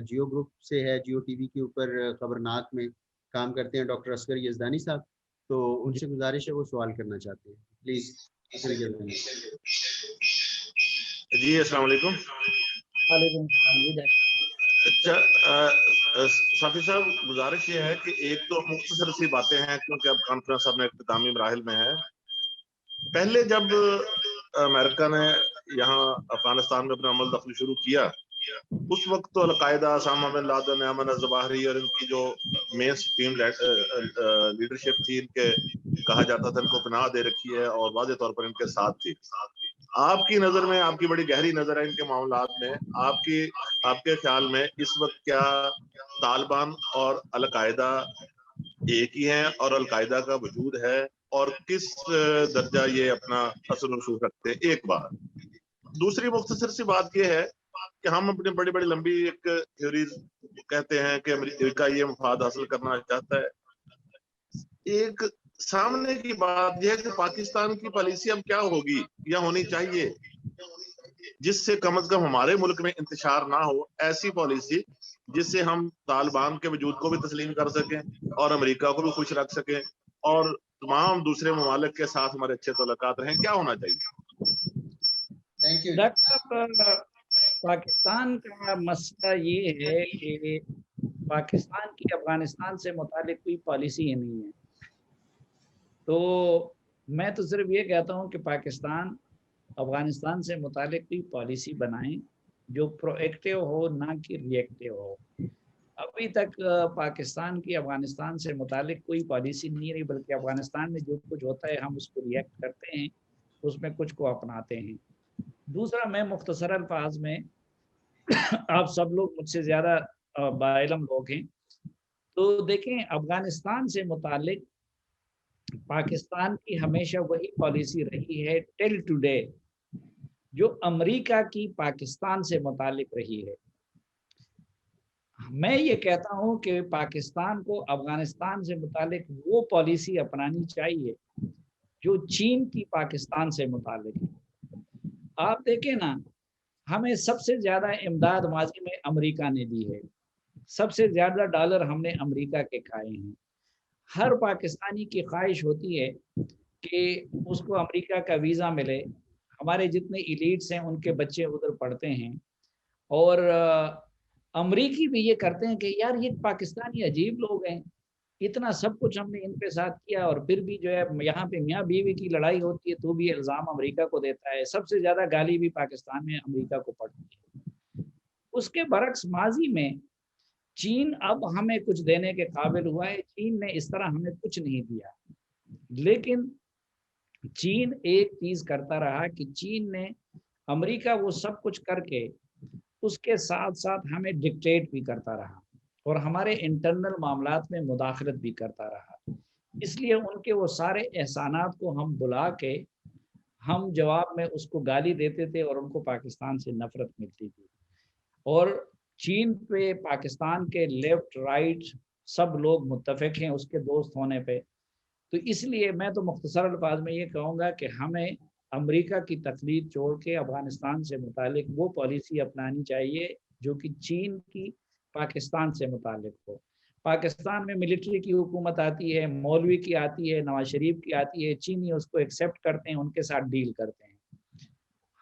جیو گروپ سے ہے، جیو ٹی وی کے اوپر خبرناک میں کام کرتے ہیں ڈاکٹر اصغر یزدانی صاحب، تو ان سے گزارش ہے وہ سوال کرنا چاہتے ہیں، پلیز اصغر یزدانی۔ جی السلام علیکم۔ وعلیکم السلام۔ اچھا صافی صاحب، گزارش یہ ہے کہ ایک تو مختصر سی باتیں ہیں کیونکہ اب کانفرنس اپنے اختتامی مراحل میں ہے۔ پہلے جب امریکہ نے یہاں افغانستان میں اپنا عمل دخل شروع کیا، اس وقت تو القاعدہ، اسامہ بن لادن، ایمن الظواہری اور ان کی جو مین سٹریم لیڈرشپ تھی، ان کے کہا جاتا تھا ان کو پناہ دے رکھی ہے اور واضح طور پر ان کے ساتھ تھی۔ آپ کی نظر میں، آپ کی بڑی گہری نظر ہے ان کے معاملات میں، آپ کے خیال میں اس وقت کیا طالبان اور القاعدہ ایک ہی ہیں اور القاعدہ کا وجود ہے، اور کس درجہ یہ اپنا اثر و رسوخ رکھتے ہیں؟ ایک بات۔ دوسری مختصر سی بات یہ ہے کہ ہم اپنی بڑی بڑی لمبی ایک تھیوریز کہتے ہیں کہ امریکہ یہ مفاد حاصل کرنا چاہتا ہے۔ ایک سامنے کی بات یہ ہے کہ پاکستان کی پالیسی اب کیا ہوگی یا ہونی چاہیے جس سے کم از کم ہمارے ملک میں انتشار نہ ہو ایسی پالیسی جس سے ہم طالبان کے وجود کو بھی تسلیم کر سکیں اور امریکہ کو بھی خوش رکھ سکیں اور تمام دوسرے ممالک کے ساتھ ہمارے اچھے تعلقات رہیں؟ کیا ہونا چاہیے؟ ڈاکٹر، پاکستان کا مسئلہ یہ ہے کہ پاکستان کی افغانستان سے متعلق کوئی پالیسی ہی نہیں ہے، تو میں تو صرف یہ کہتا ہوں کہ پاکستان افغانستان سے متعلق کوئی پالیسی بنائیں جو پرو ایکٹیو ہو، نہ کہ ری ایکٹیو ہو۔ ابھی تک پاکستان کی افغانستان سے متعلق کوئی پالیسی نہیں رہی، بلکہ افغانستان میں جو کچھ ہوتا ہے ہم اس کو ری ایکٹ کرتے ہیں، اس میں کچھ کو اپناتے ہیں۔ دوسرا، میں مختصر الفاظ میں، آپ سب لوگ مجھ سے زیادہ باعلم لوگ ہیں، تو دیکھیں افغانستان سے متعلق پاکستان کی ہمیشہ وہی پالیسی رہی ہے ٹل ٹوڈے جو امریکہ کی پاکستان سے متعلق رہی ہے۔ میں یہ کہتا ہوں کہ پاکستان کو افغانستان سے متعلق وہ پالیسی اپنانی چاہیے جو چین کی پاکستان سے متعلق ہے۔ آپ دیکھیں نا، ہمیں سب سے زیادہ امداد ماضی میں امریکہ نے دی ہے، سب سے زیادہ ڈالر ہم نے امریکہ کے کھائے ہیں۔ ہر پاکستانی کی خواہش ہوتی ہے کہ اس کو امریکہ کا ویزا ملے۔ ہمارے جتنے ایلیٹس ہیں ان کے بچے ادھر پڑھتے ہیں، اور امریکی بھی یہ کرتے ہیں کہ یار یہ پاکستانی عجیب لوگ ہیں، اتنا سب کچھ ہم نے ان کے ساتھ کیا اور پھر بھی جو ہے یہاں پہ میاں بیوی کی لڑائی ہوتی ہے تو بھی الزام امریکہ کو دیتا ہے۔ سب سے زیادہ گالی بھی پاکستان میں امریکہ کو پڑتی ہے۔ اس کے برعکس ماضی میں چین اب ہمیں کچھ دینے کے قابل ہوا ہے۔ چین نے اس طرح ہمیں کچھ نہیں دیا، لیکن چین ایک چیز کرتا رہا کہ چین نے امریکہ وہ سب کچھ کر کے اس کے ساتھ ساتھ ہمیں ڈکٹیٹ بھی کرتا رہا اور ہمارے انٹرنل معاملات میں مداخلت بھی کرتا رہا۔ اس لیے ان کے وہ سارے احسانات کو ہم بلا کے ہم جواب میں اس کو گالی دیتے تھے اور ان کو پاکستان سے نفرت ملتی تھی۔ اور چین پہ پاکستان کے لیفٹ رائٹ سب لوگ متفق ہیں اس کے دوست ہونے پہ۔ تو اس لیے میں تو مختصر الفاظ میں یہ کہوں گا کہ ہمیں امریکہ کی تقلید چھوڑ کے افغانستان سے متعلق وہ پالیسی اپنانی چاہیے جو کہ چین کی پاکستان سے متعلق ہو۔ پاکستان میں ملٹری کی حکومت آتی ہے، مولوی کی آتی ہے، نواز شریف کی آتی ہے، چینی اس کو ایکسیپٹ کرتے ہیں، ان کے ساتھ ڈیل کرتے ہیں۔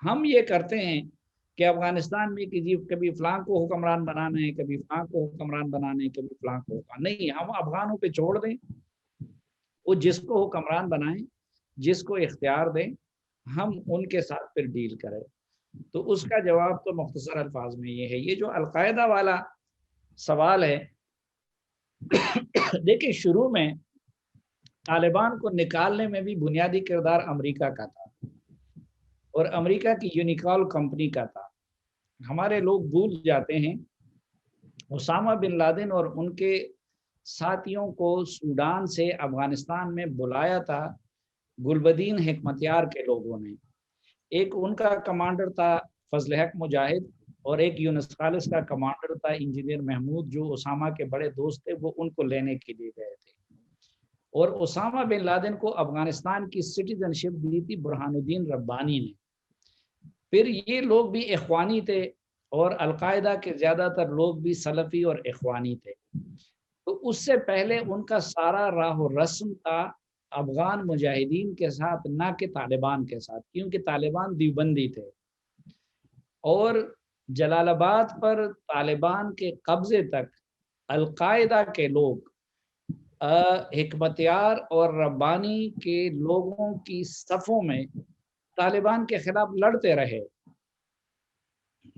ہم یہ کرتے ہیں کہ افغانستان میں کہ جی کبھی فلاں کو حکمران بنانا ہے، کبھی فلاں کو حکمران بنانا ہے، کبھی فلاں کو نہیں، ہم افغانوں پہ چھوڑ دیں، وہ جس کو حکمران بنائیں، جس کو اختیار دیں۔ ہم ان کے ساتھ پھر ڈیل کریں؟ تو اس کا جواب تو مختصر الفاظ میں یہ ہے. یہ جو القاعدہ والا سوال ہے، دیکھیں شروع میں طالبان کو نکالنے میں بھی بنیادی کردار امریکہ کا تھا اور امریکہ کی یونیکال کمپنی کا تھا. ہمارے لوگ بھول جاتے ہیں اسامہ بن لادن اور ان کے ساتھیوں کو سوڈان سے افغانستان میں بلایا تھا گلبدین حکمتیار کے لوگوں نے. ایک ان کا کمانڈر تھا فضل حق مجاہد اور ایک یونس خالص کا کمانڈر تھا انجینئر محمود جو اسامہ کے بڑے دوست تھے. وہ ان کو لینے کے لیے گئے تھے اور اسامہ بن لادن کو افغانستان کی سٹیزن شپ دی تھی برہان الدین ربانی نے. پھر یہ لوگ بھی اخوانی تھے اور القاعدہ کے زیادہ تر لوگ بھی سلفی اور اخوانی تھے. تو اس سے پہلے ان کا سارا راہ و رسم تھا افغان مجاہدین کے ساتھ، نہ کہ طالبان کے ساتھ، کیونکہ طالبان دیوبندی تھے اور جلال آباد پر طالبان کے قبضے تک القاعدہ کے لوگ حکمتیار اور ربانی کے لوگوں کی صفوں میں طالبان کے خلاف لڑتے رہے.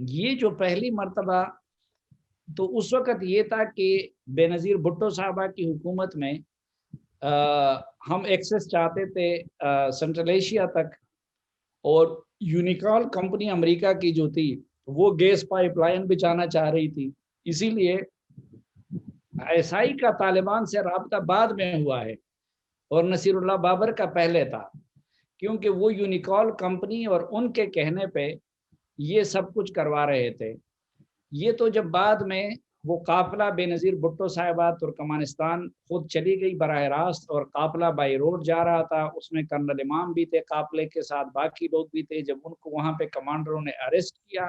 یہ جو پہلی مرتبہ تو اس وقت یہ تھا کہ بے نظیر بھٹو صاحبہ کی حکومت میں ہم ایکسس چاہتے تھے سنٹرل ایشیا تک، اور یونیکال کمپنی امریکہ کی جو تھی وہ گیس پائپ لائن بچانا چاہ رہی تھی. اسی لیے ISI کا طالبان سے رابطہ بعد میں ہوا ہے اور نصیر اللہ بابر کا پہلے تھا، کیونکہ وہ یونیکال کمپنی اور ان کے کہنے پہ یہ سب کچھ کروا رہے تھے. یہ تو جب بعد میں وہ قافلہ بے نظیر بھٹو صاحبہ ترکمانستان خود چلی گئی براہ راست اور قافلہ بائی روڈ جا رہا تھا، اس میں کرنل امام بھی تھے قافلے کے ساتھ، باقی لوگ بھی تھے. جب ان کو وہاں پہ کمانڈروں نے اریسٹ کیا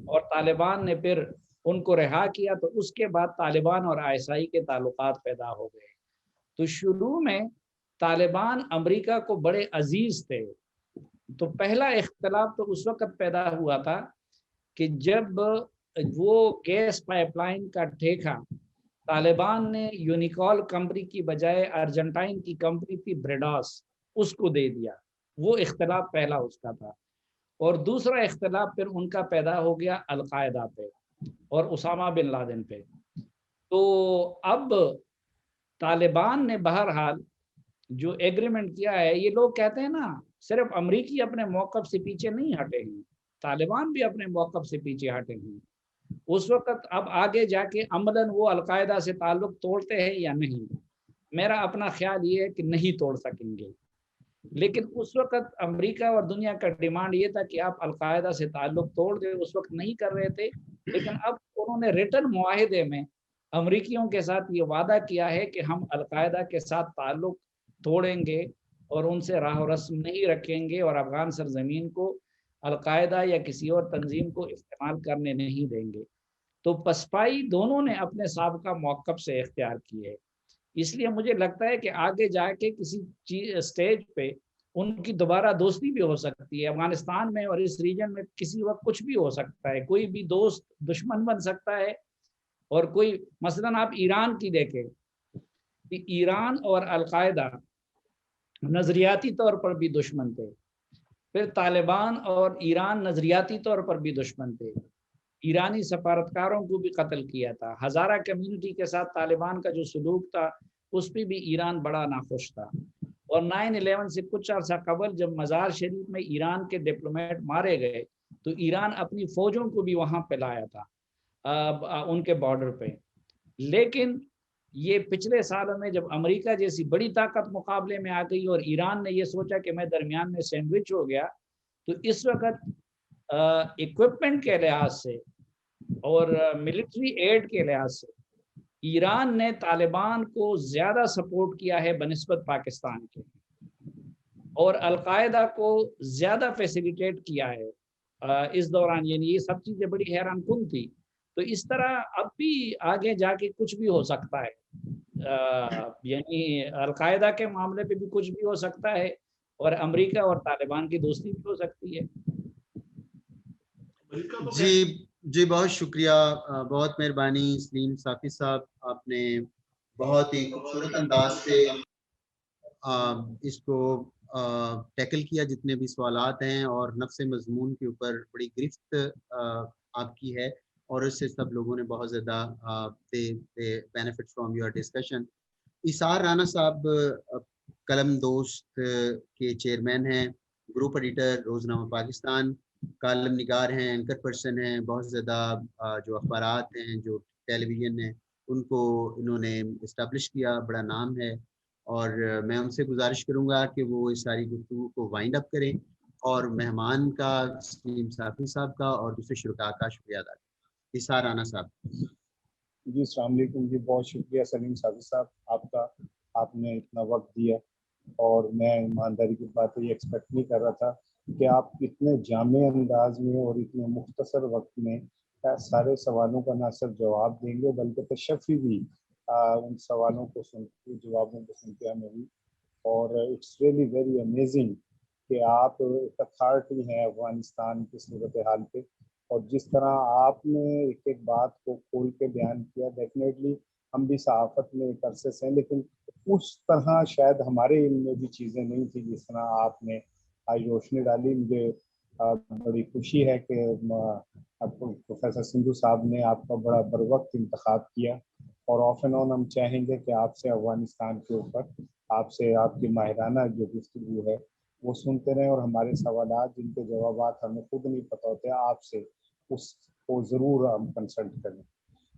اور طالبان نے پھر ان کو رہا کیا، تو اس کے بعد طالبان اور ISI کے تعلقات پیدا ہو گئے. تو شروع میں طالبان امریکہ کو بڑے عزیز تھے. تو پہلا اختلاف تو اس وقت پیدا ہوا تھا کہ جب وہ گیس پائپ لائن کا ٹھیکہ طالبان نے یونیکال کمپنی کی بجائے ارجنٹائن کی کمپنی تھی بریڈاس اس کو دے دیا. وہ اختلاف پہلا اس کا تھا. اور دوسرا اختلاف پھر ان کا پیدا ہو گیا القاعدہ پہ اور اسامہ بن لادن پہ. تو اب طالبان نے بہرحال جو ایگریمنٹ کیا ہے، یہ لوگ کہتے ہیں نا صرف امریکی اپنے موقف سے پیچھے نہیں ہٹے ہیں، طالبان بھی اپنے موقف سے پیچھے ہٹے ہیں. اس وقت اب آگے جا کے عملاً وہ القاعدہ سے تعلق توڑتے ہیں یا نہیں، میرا اپنا خیال یہ ہے کہ نہیں توڑ سکیں گے. لیکن اس وقت امریکہ اور دنیا کا ڈیمانڈ یہ تھا کہ آپ القاعدہ سے تعلق توڑ دیں. اس وقت نہیں کر رہے تھے، لیکن اب انہوں نے ریٹن معاہدے میں امریکیوں کے ساتھ یہ وعدہ کیا ہے کہ ہم القاعدہ کے ساتھ تعلق توڑیں گے اور ان سے راہ و رسم نہیں رکھیں گے اور افغان سرزمین کو القاعدہ یا کسی اور تنظیم کو استعمال کرنے نہیں دیں گے. تو پسپائی دونوں نے اپنے سابقہ موقف سے اختیار کی ہے. اس لیے مجھے لگتا ہے کہ آگے جا کے کسی سٹیج پہ ان کی دوبارہ دوستی بھی ہو سکتی ہے. افغانستان میں اور اس ریجن میں کسی وقت کچھ بھی ہو سکتا ہے، کوئی بھی دوست دشمن بن سکتا ہے. اور کوئی مثلاً آپ ایران کی دیکھیں کہ ایران اور القاعدہ نظریاتی طور پر بھی دشمن تھے، پھر طالبان اور ایران نظریاتی طور پر بھی دشمن تھے. ایرانی سفارتکاروں کو بھی قتل کیا تھا. ہزارہ کمیونٹی کے ساتھ طالبان کا جو سلوک تھا اس پہ بھی ایران بڑا ناخوش تھا. اور 9/11 سے کچھ عرصہ قبل جب مزار شریف میں ایران کے ڈپلومیٹ مارے گئے تو ایران اپنی فوجوں کو بھی وہاں پہ لایا تھا ان کے بارڈر پہ. لیکن یہ پچھلے سالوں میں جب امریکہ جیسی بڑی طاقت مقابلے میں آ گئی اور ایران نے یہ سوچا کہ میں درمیان میں سینڈوچ ہو گیا، تو اس وقت اکوپمنٹ کے لحاظ سے اور ملٹری ایڈ کے لحاظ سے ایران نے طالبان کو زیادہ سپورٹ کیا ہے بنسبت پاکستان کے، اور القاعدہ کو زیادہ فیسیلیٹیٹ کیا ہے اس دوران. یعنی یہ سب چیزیں بڑی حیران کن تھی. تو اس طرح اب بھی آگے جا کے کچھ بھی ہو سکتا ہے. یعنی القاعدہ کے معاملے پہ بھی کچھ بھی ہو سکتا ہے اور امریکہ اور طالبان کی دوستی بھی ہو سکتی ہے. جی بہت شکریہ، بہت مہربانی سلیم صافی صاحب. آپ نے بہت ہی خوبصورت انداز سے اس کو ٹیکل کیا جتنے بھی سوالات ہیں، اور نفس مضمون کے اوپر بڑی گرفت آپ کی ہے، اور اس سے سب لوگوں نے بہت زیادہ benefit from your discussion. Isar Rana sahab قلم دوست کے چیئرمین ہیں، گروپ ایڈیٹر روزنامہ پاکستان، کالم نگار ہیں، اینکر پرسن ہیں، بہت زیادہ جو اخبارات ہیں، جو ٹیلی ویژن ہیں، ان کو انہوں نے اسٹیبلش کیا، بڑا نام ہے، اور میں ان سے گزارش کروں گا کہ وہ اس ساری گفتگو کو وائنڈ اپ کریں، اور مہمان کا سلیم صافی صاحب کا اور دوسرے شرکاء کا شکریہ ادا کریں۔ ایثار رانا صاحب۔ جی السلام علیکم جی، بہت شکریہ سلیم صافی صاحب آپ کا، آپ نے اتنا وقت دیا، اور میں ایمانداری کی بات یہ ایکسپیکٹ نہیں کر رہا تھا کہ آپ اتنے جامع انداز میں اور اتنے مختصر وقت میں سارے سوالوں کا نہ صرف جواب دیں گے بلکہ تشفی بھی ان سوالوں کو سن کے، جوابوں کو سن کے ہمیں بھی، اور اٹس ریئلی ویری امیزنگ کہ آپ ایک اتھارٹی ہیں افغانستان کی صورتحال پہ، اور جس طرح آپ نے ایک ایک بات کو کھول کے بیان کیا، ڈیفینیٹلی ہم بھی صحافت میں ایک عرصے سے ہیں، لیکن اس طرح شاید ہمارے علم میں بھی چیزیں نہیں تھی جس طرح آپ نے آج روشنی ڈالی۔ مجھے بڑی خوشی ہے کہ پروفیسر سندھو صاحب نے آپ کا بڑا بروقت انتخاب کیا، اور آف اینڈ آن ہم چاہیں گے کہ آپ سے افغانستان کے اوپر آپ سے آپ کی ماہرانہ جو گفتگو ہے وہ سنتے رہیں، اور ہمارے سوالات جن کے جوابات ہمیں خود نہیں پتہ ہوتے آپ سے اس کو ضرور ہم کنسلٹ کریں۔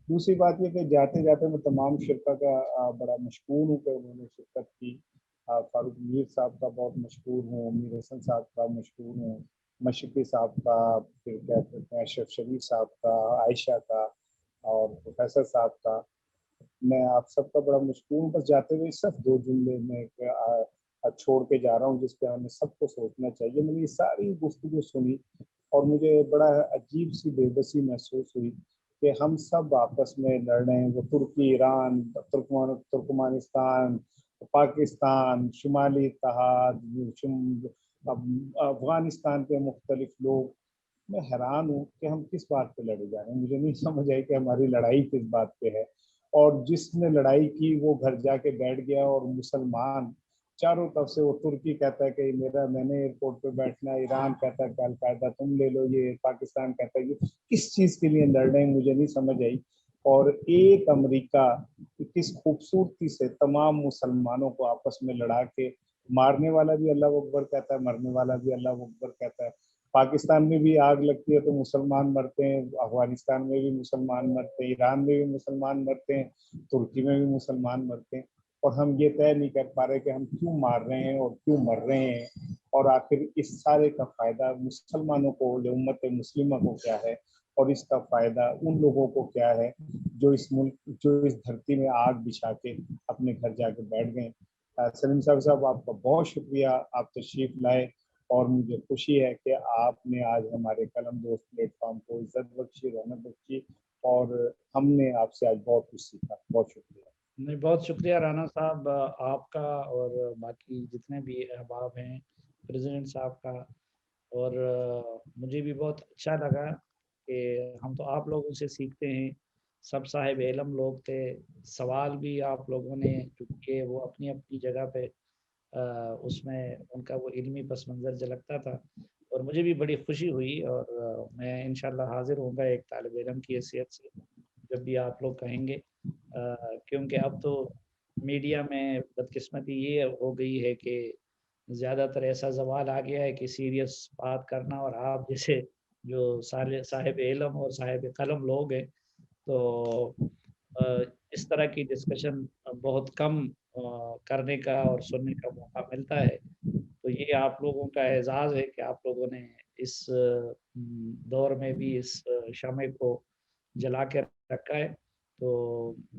دوسری بات یہ کہ جاتے جاتے میں تمام شرکا کا بڑا مشکور ہوں کہ انہوں نے شرکت کی۔ فاروق میر صاحب کا بہت مشکور ہوں، امیر حسن صاحب کا مشکور ہوں، مشرقی صاحب کا، پھر کیا کہتے ہیں اشرف شریف صاحب کا، عائشہ کا، اور پروفیسر صاحب کا۔ میں آپ سب کا بڑا مشکور ہوں۔ بس جاتے ہوئے صرف دو جملے میں چھوڑ کے جا رہا ہوں جس پہ ہمیں سب کو سوچنا چاہیے۔ میں نے یہ ساری گفتگو سنی اور مجھے بڑا عجیب سی بے بسی محسوس ہوئی کہ ہم سب آپس میں لڑ رہے ہیں، وہ ترکی، ایران، ترکمانستان، پاکستان، شمالی اتحاد، افغانستان کے مختلف لوگ۔ میں حیران ہوں کہ ہم کس بات پہ لڑے جا رہے ہیں، مجھے نہیں سمجھ آئی کہ ہماری لڑائی کس بات پہ ہے۔ اور جس نے لڑائی کی وہ گھر جا کے بیٹھ گیا، اور مسلمان چاروں طرف سے، وہ ترکی کہتا ہے کہ میں نے ایئرپورٹ پہ بیٹھنا ہے، ایران کہتا ہے کہ القاعدہ تم لے لو، یہ پاکستان کہتا ہے یہ کس چیز کے لیے لڑ رہے ہیں، مجھے نہیں سمجھ آئی۔ اور ایک امریکہ کس خوبصورتی سے تمام مسلمانوں کو آپس میں لڑا کے، مارنے والا بھی اللہ اکبر کہتا ہے، مرنے والا بھی اللہ اکبر کہتا ہے۔ پاکستان میں بھی آگ لگتی ہے تو مسلمان مرتے ہیں، افغانستان میں بھی مسلمان مرتے ہیں، ایران میں بھی مسلمان مرتے ہیں، ترکی میں بھی مسلمان مرتے ہیں، اور ہم یہ طے نہیں کر پا رہے کہ ہم کیوں مار رہے ہیں اور کیوں مر رہے ہیں، اور آخر اس سارے کا فائدہ مسلمانوں کو، امت مسلمہ کو کیا ہے، اور اس کا فائدہ ان لوگوں کو کیا ہے جو اس ملک، جو اس دھرتی میں آگ بچھا کے اپنے گھر جا کے بیٹھ گئے۔ سلیم صاحب آپ کا بہت شکریہ، آپ تشریف لائے، اور مجھے خوشی ہے کہ آپ نے آج ہمارے قلم دوست پلیٹ فارم کو عزت بخشی، رونق بخشی، اور ہم نے آپ سے آج بہت کچھ سیکھا۔ بہت شکریہ۔ نہیں، بہت شکریہ رانا صاحب آپ کا، اور باقی جتنے بھی احباب ہیں، پریزیڈنٹ صاحب کا، اور مجھے بھی بہت اچھا لگا کہ ہم تو آپ لوگوں سے سیکھتے ہیں، سب صاحب علم لوگ تھے، سوال بھی آپ لوگوں نے چونکہ وہ اپنی اپنی جگہ پہ اس میں ان کا وہ علمی پس منظر جھلکتا تھا، اور مجھے بھی بڑی خوشی ہوئی، اور میں انشاءاللہ حاضر ہوں گا ایک طالب علم کی حیثیت سے جب بھی آپ لوگ کہیں گے، کیونکہ اب تو میڈیا میں بدقسمتی یہ ہو گئی ہے کہ زیادہ تر ایسا زوال آ گیا ہے کہ سیریس بات کرنا، اور آپ جیسے جو صاحب علم اور صاحب قلم لوگ ہیں تو اس طرح کی ڈسکشن بہت کم کرنے کا اور سننے کا موقع ملتا ہے، تو یہ آپ لوگوں کا اعزاز ہے کہ آپ لوگوں نے اس دور میں بھی اس شمع کو جلا کے رکھا ہے۔ تو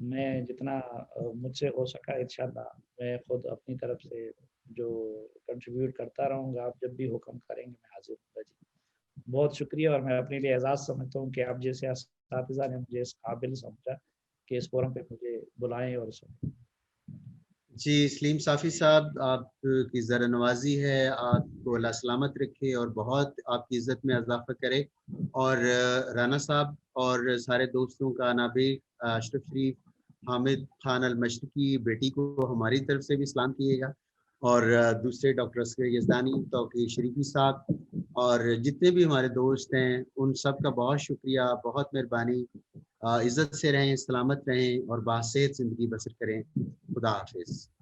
میں جتنا مجھ سے ہو سکا انشاءاللہ میں خود اپنی طرف سے جو کنٹریبیوٹ کرتا رہوں گا، آپ جب بھی حکم کریں گے میں حاضر ہوں گا جی۔ بہت شکریہ، اور میں اپنے لیے اعزاز سمجھتا ہوں کہ آپ جیسے اساتذہ نے مجھے اس قابل سمجھا کہ اس فورم پہ مجھے بلائیں اور سنیں۔ جی سلیم صافی صاحب، آپ کی ذرا نوازی ہے، آپ کو اللہ سلامت رکھے اور بہت آپ کی عزت میں اضافہ کرے، اور رانا صاحب اور سارے دوستوں کا، نابغ اشرف شریف، حامد خان المشرقی بیٹی کو ہماری طرف سے بھی سلام کیے گا، اور دوسرے ڈاکٹر اصغر یزدانی، توقیر شریفی صاحب اور جتنے بھی ہمارے دوست ہیں ان سب کا بہت شکریہ، بہت مہربانی. عزت سے رہیں، سلامت رہیں اور باصحت زندگی بسر کریں. خدا حافظ.